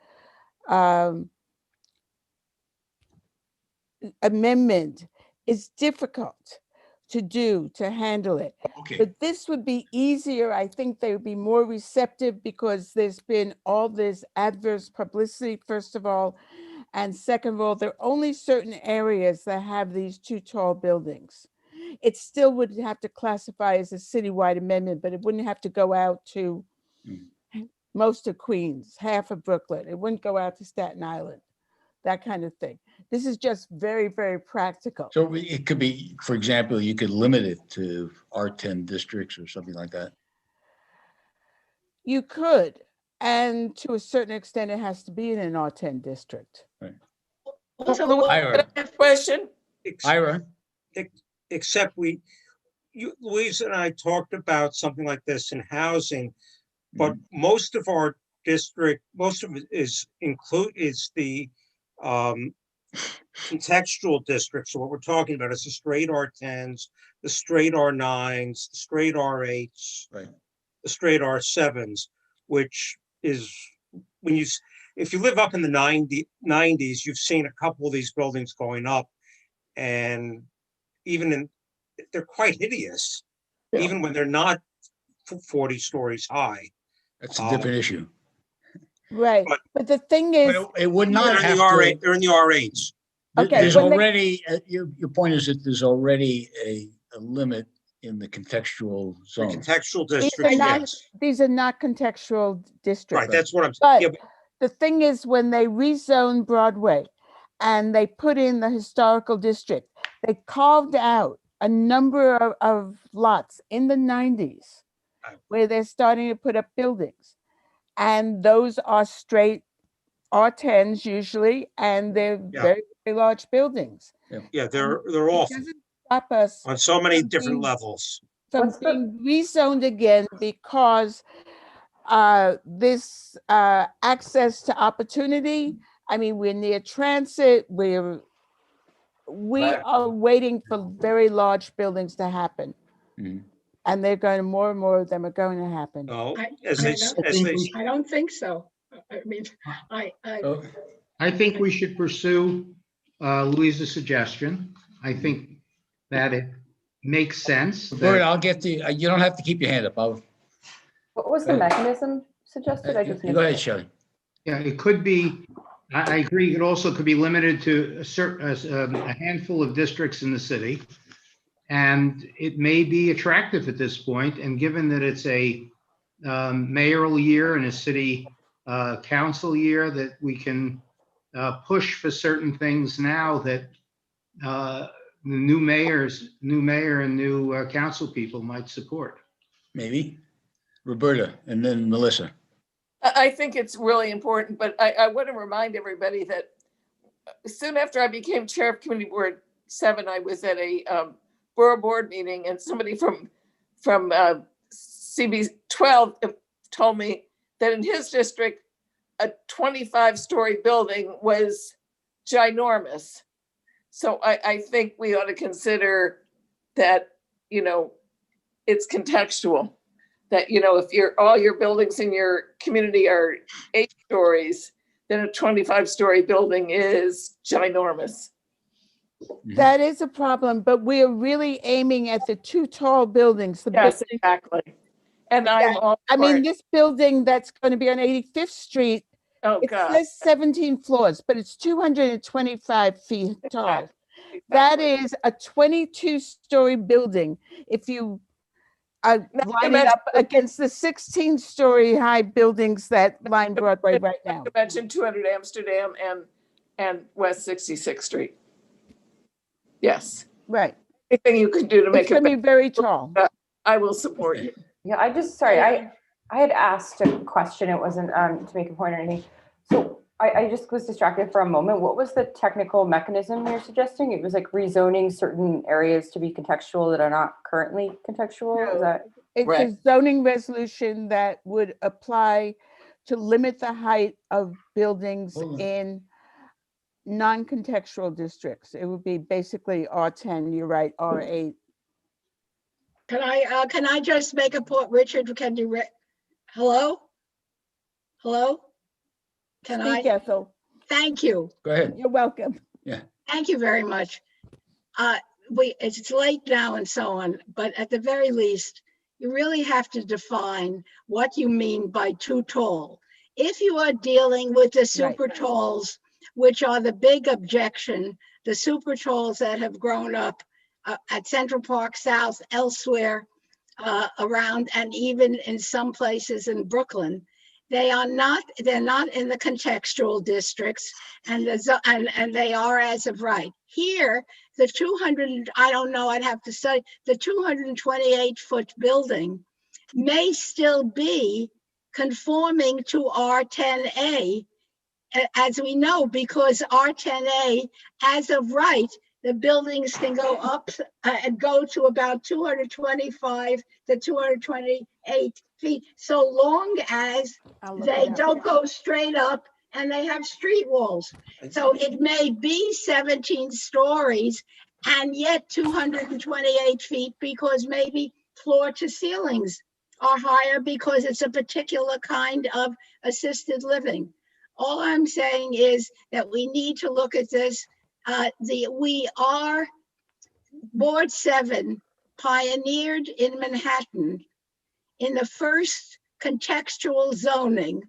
amendment is difficult to handle it. Okay. But this would be easier. I think they would be more receptive because there's been all this adverse publicity, first of all. And second of all, there are only certain areas that have these too tall buildings. It still would have to classify as a citywide amendment, but it wouldn't have to go out to most of Queens, half of Brooklyn. It wouldn't go out to Staten Island, that kind of thing. This is just very, very practical. So it could be, for example, you could limit it to R10 districts or something like that. You could, and to a certain extent, it has to be in an R10 district. Right. Also, Ira. Question? Ira. Except Louise and I talked about something like this in housing, but most of our district, most of it is the contextual district. So what we're talking about is the straight R10s, the straight R9s, the straight R8s, right, the straight R7s, which is if you live up in the 90s, you've seen a couple of these buildings going up, and they're quite hideous, even when they're not 40 stories high. That's a different issue. Right, but the thing is, it would not have to. They're in the R8s. Okay, there's already your point is that there's already a limit in the contextual zone. Contextual districts. These are not contextual districts. Right, that's what I'm saying. But the thing is, when they rezoned Broadway and they put in the historical district, they carved out a number of lots in the 90s where they're starting to put up buildings. And those are straight R10s usually, and they're very, very large buildings. Yeah, they're awful. It doesn't stop us on so many different levels. From being rezoned again because this access to opportunity. I mean, we're near transit. We are waiting for very large buildings to happen. And they're going to, more and more of them are going to happen. Oh, I don't think so. I mean, I think we should pursue Louisa's suggestion. I think that it makes sense. Bert, I'll get the, you don't have to keep your hand up. What was the mechanism suggested? I just go ahead, Shelley. Yeah, it could be, I agree, it also could be limited to a handful of districts in the city. And it may be attractive at this point, and given that it's a mayoral year and a city council year, that we can push for certain things now that the new mayor and new council people might support. Maybe. Roberta, and then Melissa. I think it's really important, but I want to remind everybody that soon after I became chair of Community Board 7, I was at a borough board meeting, and somebody from CB12 told me that in his district, a 25-story building was ginormous. So I think we ought to consider that, it's contextual. That, if all your buildings in your community are 8 stories, then a 25-story building is ginormous. That is a problem, but we are really aiming at the 2 tall buildings. The Yes, building- exactly. And I'm all I for mean, it. this building that's going to be on 85th Street, Oh, it God. says 17 floors, but it's 225 feet tall. That is a 22-story building. If you line it up against the 16-story high buildings that line Broadway right now. Not to mention 200 Amsterdam and West 66th Street. Yes. Right. Anything you can do to make It's going to be very tall. I will support you. Yeah, I had asked a question. It wasn't to make a point or anything. So I just was distracted for a moment. What was the technical mechanism you're suggesting? It was like rezoning certain areas to be contextual that are not currently contextual? Is that? It's Right. a zoning resolution that would apply to limit the height of buildings in non-contextual districts. It would be basically R10, you're right, R8. Can I just make a point? Richard, can you, hello? Hello? Can Speak, I? Ethel. Thank you. Go ahead. You're welcome. Yeah. Thank you very much. It's late now and so on, but at the very least, you really have to define what you mean by too tall. If you are dealing with the super talls, which are the big objection, the super talls that have grown up at Central Park South, elsewhere around, and even in some places in Brooklyn, they're not in the contextual districts, and they are as of right. Here, the 200, I don't know, I'd have to study, the 228-foot building may still be conforming to R10A, as we know, because R10A, as of right, the buildings can go up and go to about 225 to 228 feet, so long as they don't go straight up and they have street walls. So it may be 17 stories and yet 228 feet, because maybe floor to ceilings are higher because it's a particular kind of assisted living. All I'm saying is that we need to look at this. Board 7 pioneered in Manhattan in the first contextual zoning,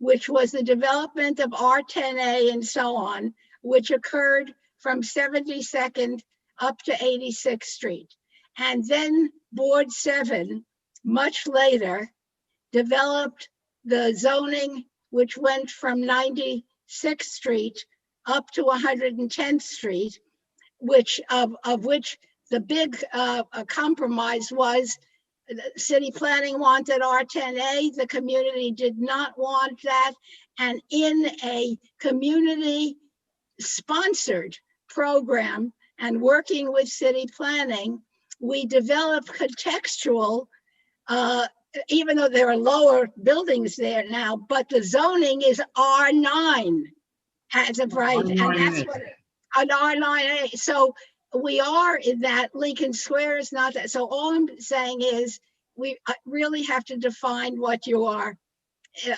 which was the development of R10A and so on, which occurred from 72nd up to 86th Street. And then Board 7, much later, developed the zoning, which went from 96th Street up to 110th Street, which the big compromise was city planning wanted R10A, the community did not want that. And in a community sponsored program and working with city planning, we developed contextual, even though there are lower buildings there now, but the zoning is R9 as of right. And that's what an R9A. So we are in that. Lincoln Square is not that. So all I'm saying is we really have to define what you are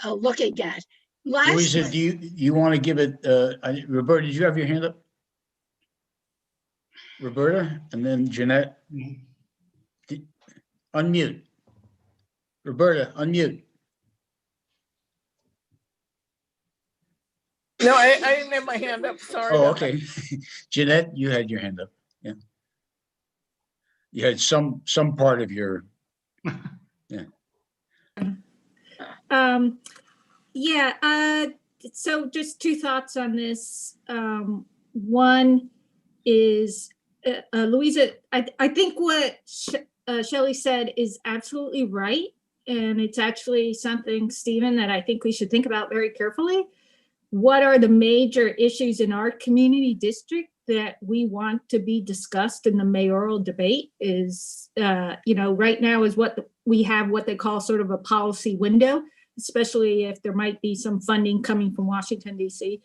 looking at. Louisa, do you want to give it, Roberta, did you have your hand up? Roberta, and then Jeanette. Unmute. Roberta, unmute. No, I didn't have my hand up, sorry. Oh, okay. Jeanette, you had your hand up. Yeah. You had some part of your, yeah. So just 2 thoughts on this. One is, Louisa, I think what Shelley said is absolutely right. and it's actually something, Stephen, that I think we should think about very carefully. What are the major issues in our community district that we want to be discussed in the mayoral debate? Is, right now is we have what they call sort of a policy window, especially if there might be some funding coming from Washington, D.C.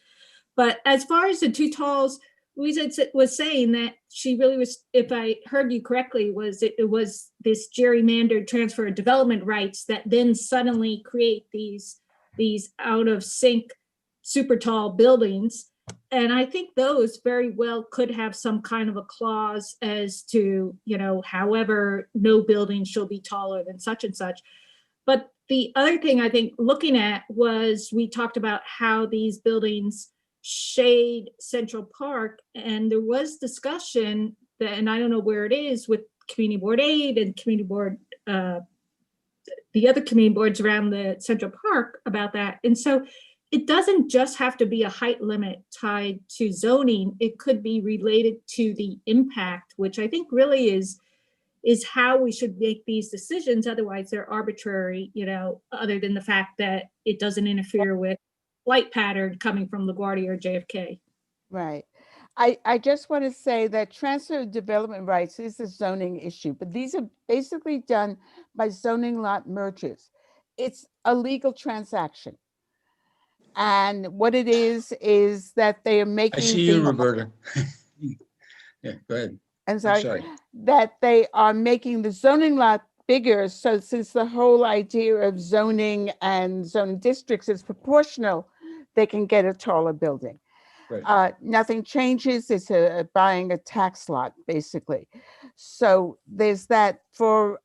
But as far as the too talls, Louisa was saying that she really was, if I heard you correctly, it was this gerrymandered transfer of development rights that then suddenly create these out of sync super tall buildings. And I think those very well could have some kind of a clause as to, however, no building shall be taller than such and such. But the other thing I think looking at was, we talked about how these buildings shade Central Park, and there was discussion that, and I don't know where it is, with Community Board 8 and Community Board, the other community boards around the Central Park about that. And so it doesn't just have to be a height limit tied to zoning. It could be related to the impact, which I think really is how we should make these decisions. Otherwise they're arbitrary, other than the fact that it doesn't interfere with flight pattern coming from LaGuardia or JFK. Right. I just want to say that transfer of development rights is a zoning issue, but these are basically done by zoning lot mergers. It's a legal transaction. And what it is that they are making— I see you, Roberta. Yeah, go ahead. I'm sorry. That they are making the zoning lot bigger. So since the whole idea of zoning and zoning districts is proportional, they can get a taller building. Right. Nothing changes. It's buying a tax lot, basically. So there's that. For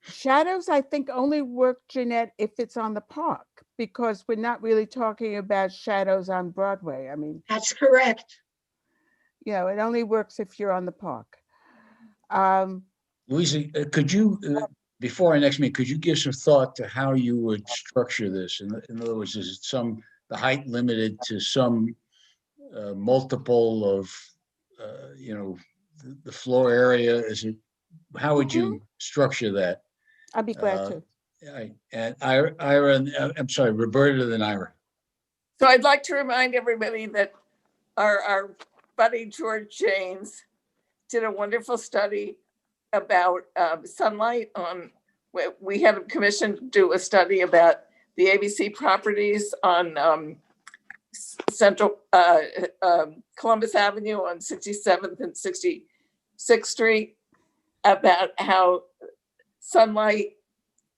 shadows, I think only work, Jeanette, if it's on the park, because we're not really talking about shadows on Broadway. I mean, that's correct. It only works if you're on the park. Louisa, could you, before our next meeting, could you give some thought to how you would structure this? In other words, is it the height limited to some multiple of, the floor area? How would you structure that? I'd be glad to. And Ira, I'm sorry, Roberta, then Ira. So I'd like to remind everybody that our buddy George Janes did a wonderful study about sunlight on— we had a commission to do a study about the ABC properties on Central Columbus Avenue on 67th and 66th Street, about how sunlight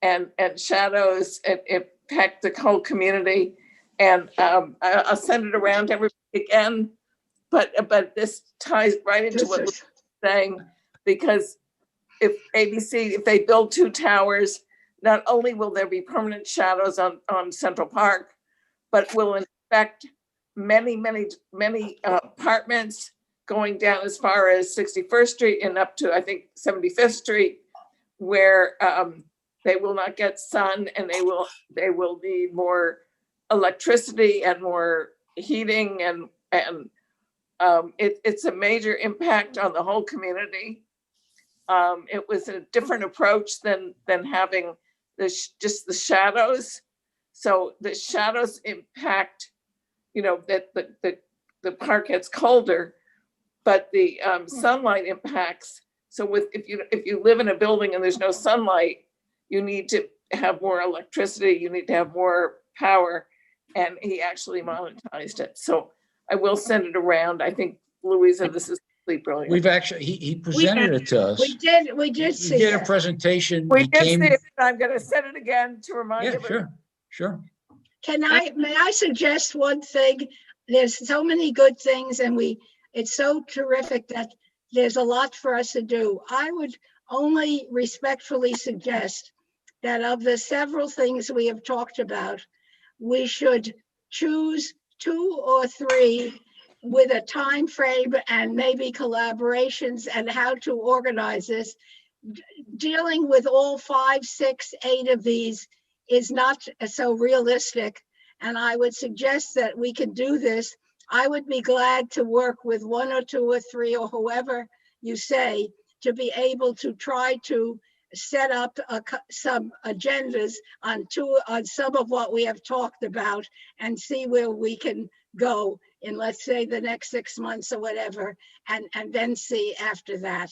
and shadows impact the whole community. And I'll send it around to everybody again, but this ties right into what we're saying, because if they build two towers, not only will there be permanent shadows on Central Park, but will affect many apartments going down as far as 61st Street and up to, I think, 75th Street, where they will not get sun, and they will need more electricity and more heating, and it's a major impact on the whole community. It was a different approach than having just the shadows. So the shadows impact, that the park gets colder, but the sunlight impacts. So if you live in a building and there's no sunlight, you need to have more electricity, you need to have more power, and he actually monetized it. So I will send it around. I think, Louisa, this is really brilliant. We've actually, he presented it to us. We did see He did a that. presentation. We did see it. I'm going to send it again to remind everybody. Sure. May I suggest one thing? There's so many good things, and it's so terrific that there's a lot for us to do. I would only respectfully suggest that of the several things we have talked about, we should choose 2 or 3 with a time frame and maybe collaborations and how to organize this. Dealing with all 5, 6, 8 of these is not so realistic. And I would suggest that we can do this. I would be glad to work with 1 or 2 or 3 or whoever you say to be able to try to set up some agendas on some of what we have talked about and see where we can go in, let's say, the next 6 months or whatever, and then see after that.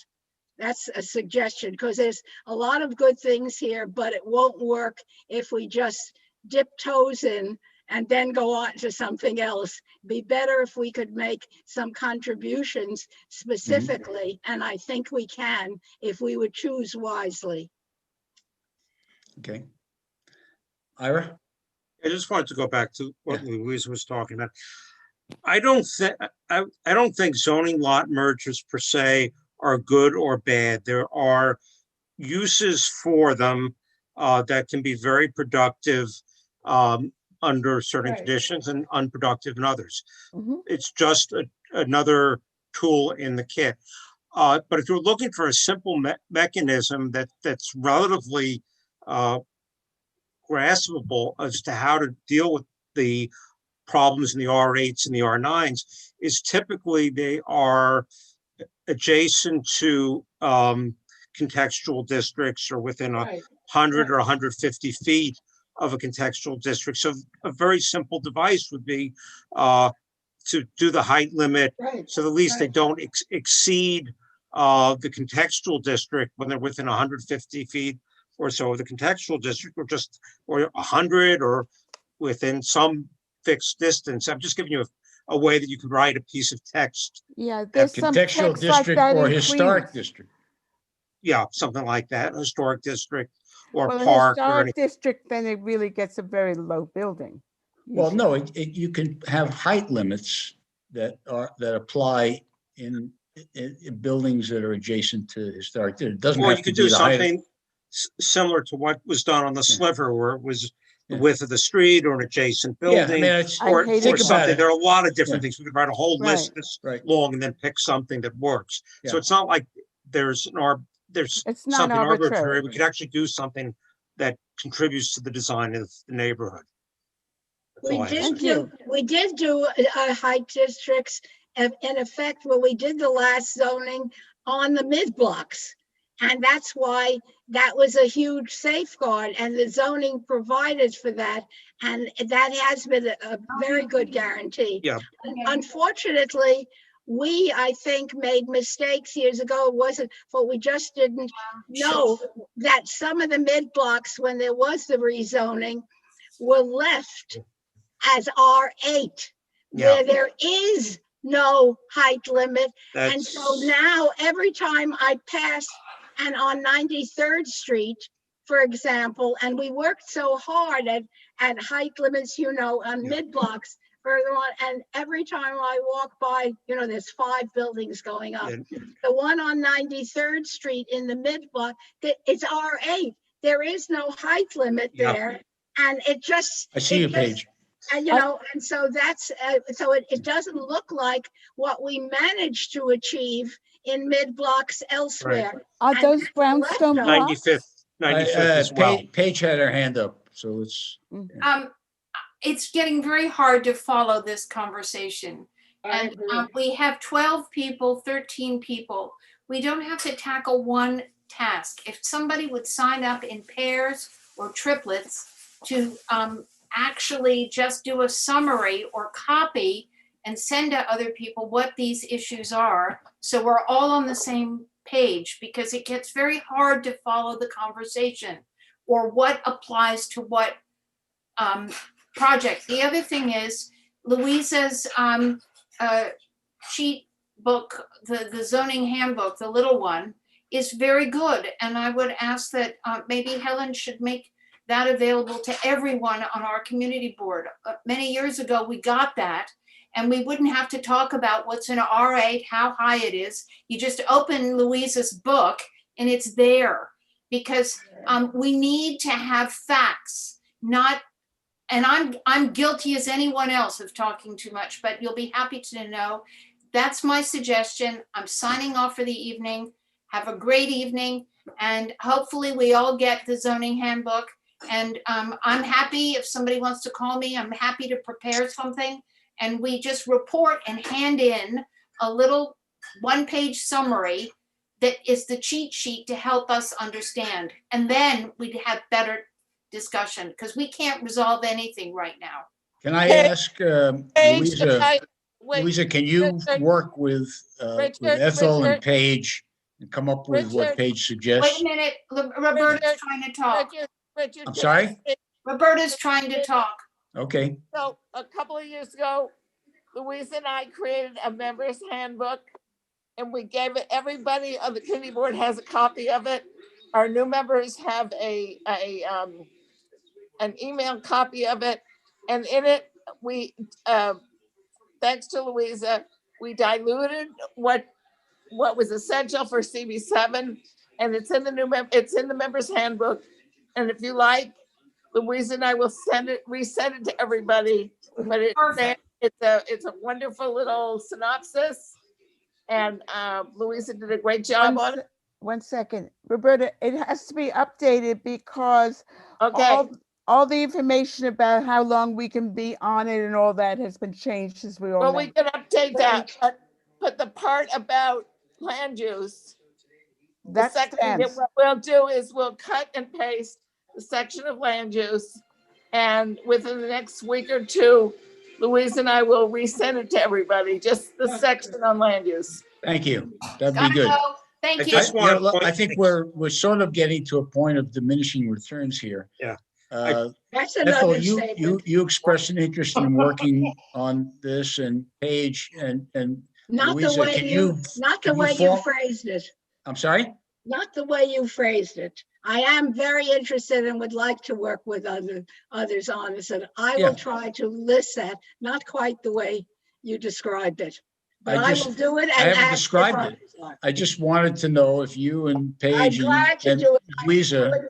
That's a suggestion, because there's a lot of good things here, but it won't work if we just dip toes in and then go on to something else. Be better if we could make some contributions specifically, and I think we can if we would choose wisely. Okay. Ira? I just wanted to go back to what Louise was talking about. I don't think zoning lot mergers per se are good or bad. There are uses for them that can be very productive under certain conditions and unproductive in others. It's just another tool in the kit. But if you're looking for a simple mechanism that's relatively graspable as to how to deal with the problems in the R8s and the R9s, is typically they are adjacent to contextual districts or within 100 or 150 feet of a contextual district. So a very simple device would be to do the height limit, so at least they don't exceed the contextual district when they're within 150 feet or so of the contextual district, or 100 or within some fixed distance. I'm just giving you a way that you can write a piece of text. Yeah, there's some Contextual text like district that or in historic Queens. district. Yeah, something like that, a historic district or Well, a park or historic anything. district, then it really gets a very low building. Well, no, you can have height limits that apply in buildings that are adjacent to historic. It doesn't Or have you to could be do the height. something similar to what was done on the sliver, where it was the width of the street or an adjacent building, or something. There are a lot of different things. We could write a whole list that's long and then pick something that works. So it's not like there's something arbitrary. We could actually do something that contributes to the design of the neighborhood. We did do height districts in effect when we did the last zoning on the mid blocks. And that's why that was a huge safeguard, and the zoning provided for that. And that has been a very good guarantee. Yeah. Unfortunately, I think, made mistakes years ago. It wasn't, but we just didn't know that some of the mid blocks, when there was the rezoning, were left as R8, where there is no height limit. And so now every time I pass and on 93rd Street, for example, and we worked so hard at height limits, on mid blocks further on, and every time I walk by, there's 5 buildings going up. The one on 93rd Street in the mid block, it's R8. There is no height limit there. And it just— I see your page. And, and so that's, so it doesn't look like what we managed to achieve in mid blocks elsewhere. Are those brownstone blocks? 95th as well. Paige had her hand up, so it's. It's getting very hard to follow this conversation. And we have 12 people, 13 people. We don't have to tackle one task. If somebody would sign up in pairs or triplets to actually just do a summary or copy and send to other people what these issues are, so we're all on the same page, because it gets very hard to follow the conversation or what applies to what project. The other thing is Louisa's sheet book, the zoning handbook, the little one, is very good. And I would ask that maybe Helen should make that available to everyone on our community board. Many years ago, we got that, and we wouldn't have to talk about what's in R8, how high it is. You just open Louisa's book and it's there, because we need to have facts, not— and I'm guilty as anyone else of talking too much, but you'll be happy to know that's my suggestion. I'm signing off for the evening. Have a great evening, and hopefully we all get the zoning handbook. And I'm happy if somebody wants to call me. I'm happy to prepare something, and we just report and hand in a little one-page summary that is the cheat sheet to help us understand. And then we'd have better discussion, because we can't resolve anything right now. Can I Hey, ask, Paige, wait, Louisa, can you Richard, work with Ethel and Richard, Paige and come up with what Richard. Paige Wait suggests? a minute, Roberta's trying to talk. Richard, I'm can I sorry? say- Roberta's trying to talk. Okay, So a couple of years ago, Louise and I created a member's handbook, and we gave it, everybody on the committee board has a copy of it. Our new members have an email copy of it, and in it, we, thanks to Louisa, we diluted what was essential for CB7, and it's in the members handbook. And if you like, Louisa and I will resend it to everybody. But Perfect. it's a wonderful little synopsis, and Louisa did a great job on it. 1 second, Roberta, it has to be updated because Okay, all the information about how long we can be on it and all that has been changed, as we all well, know. we can update that, but the part about land use, the That section that stands. what we'll do is we'll cut and paste the section of land use, and within the next week or two, Louise and I will resend it to everybody, just the section on land use. thank you. That'd be Gotta good. go. Thank I you. just want to I think we're sort of getting to a point of diminishing returns here. Yeah. That's Ethel, another you statement. expressed an interest in working on this, and Paige and Not the Louisa, way can you, not the can you way you fall- phrased it. I'm sorry? Not the way you phrased it. I am very interested and would like to work with others on this, and I Yeah. will try to list that, not quite the way you described it. But I I just- will do it I and haven't ask if described it. others are. I just wanted to know if you and I'm Paige glad to and do it. Louisa,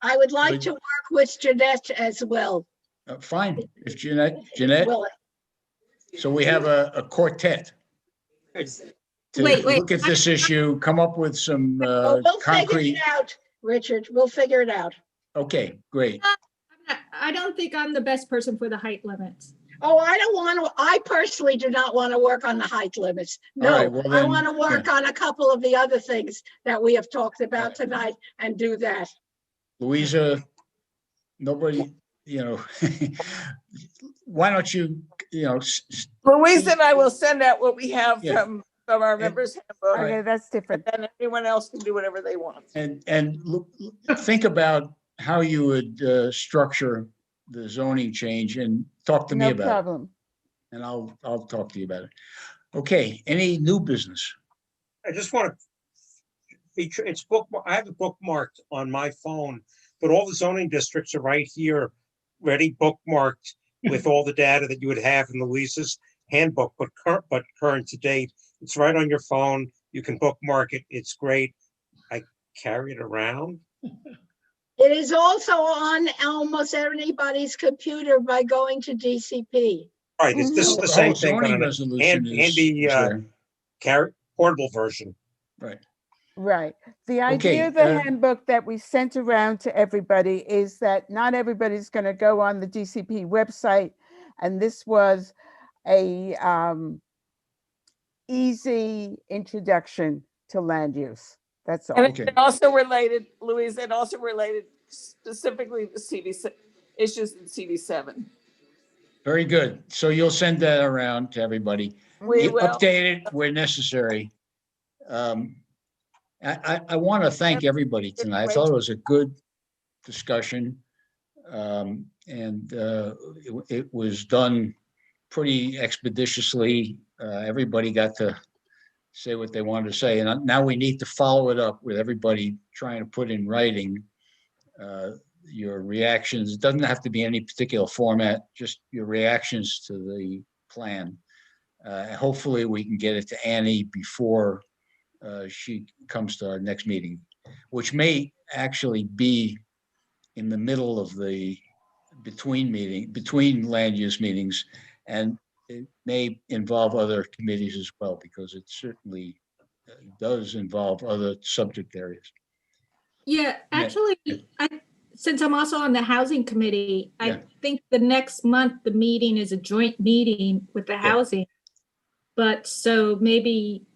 I would like would- to work with Jeanette as well. fine, if Jeanette, Will it? so we have a quartet to Wait. look at this issue, come up with some Oh, we'll figure concrete, it out, Richard. We'll figure it out. okay, great. I don't think I'm the best person for the height limits. Oh, I don't want to, I personally do not want to work on the height limits. All right, No, well I then, want to work on a couple of the other things that we have talked about tonight and do that. Louisa, nobody, why don't you, Louise and I will send out what we have Yeah. from our members handbook, Okay, that's different. and then everyone else can do whatever they want. and look, think about how you would structure the zoning change and talk to me No about it. problem. And I'll talk to you about it. Okay, any new business? I just want to feature, it's I have it bookmarked on my phone, but all the zoning districts are right here, ready bookmarked with all the data that you would have in Louisa's handbook, but current to date. It's right on your phone. You can bookmark it. It's great. I carry it around. It is also on almost anybody's computer by going to DCP. Right, this is the The same whole thing, but zoning on a resolution handy is there. portable version. Right. Right. The Okay, idea of the handbook that we sent around to everybody is that not everybody's going to go on the DCP website. And this was a easy introduction to land use. That's all. And Okay. it also related, Louise, it also related specifically to CB issues in CB7. Very good. So you'll send that around to everybody. We You will. update it where necessary. I want to thank everybody tonight. I thought it was a good discussion. And it was done pretty expeditiously. Everybody got to say what they wanted to say. And now we need to follow it up with everybody trying to put in writing your reactions. It doesn't have to be any particular format, just your reactions to the plan. Hopefully we can get it to Annie before she comes to our next meeting, which may actually be in the middle of the between land use meetings, and it may involve other committees as well, because it certainly does involve other subject areas. Yeah, actually, since I'm also on the housing committee, Yeah. I think the next month, the meeting is a joint meeting with the housing. But so maybe,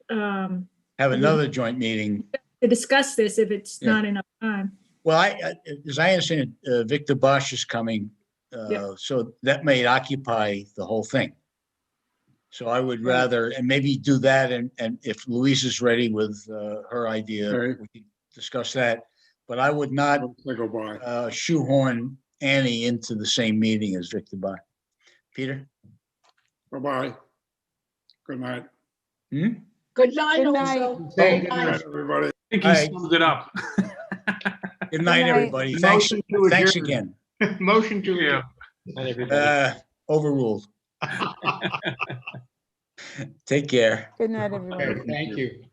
Have have another joint meeting. To discuss this if it's Yeah. not enough time. Well, as I understand it, Victor Bosch is coming, so that may occupy the whole thing. So I would Right. rather, and maybe do that, and if Louise is ready with her idea, Okay. we can discuss that. But I would not They go by. shoehorn Annie into the same meeting as Victor Bosch. Peter? Bye-bye. Good night. Good night Good night. also. Say Good good night. night. Everybody. I think All he right. summed it up. Good night, night. everybody. Thanks, Motion to thanks adjourn. again. Motion to Yeah. Not everybody. Overruled. adjourn. Take care. Good night, everyone. Okay, thank you.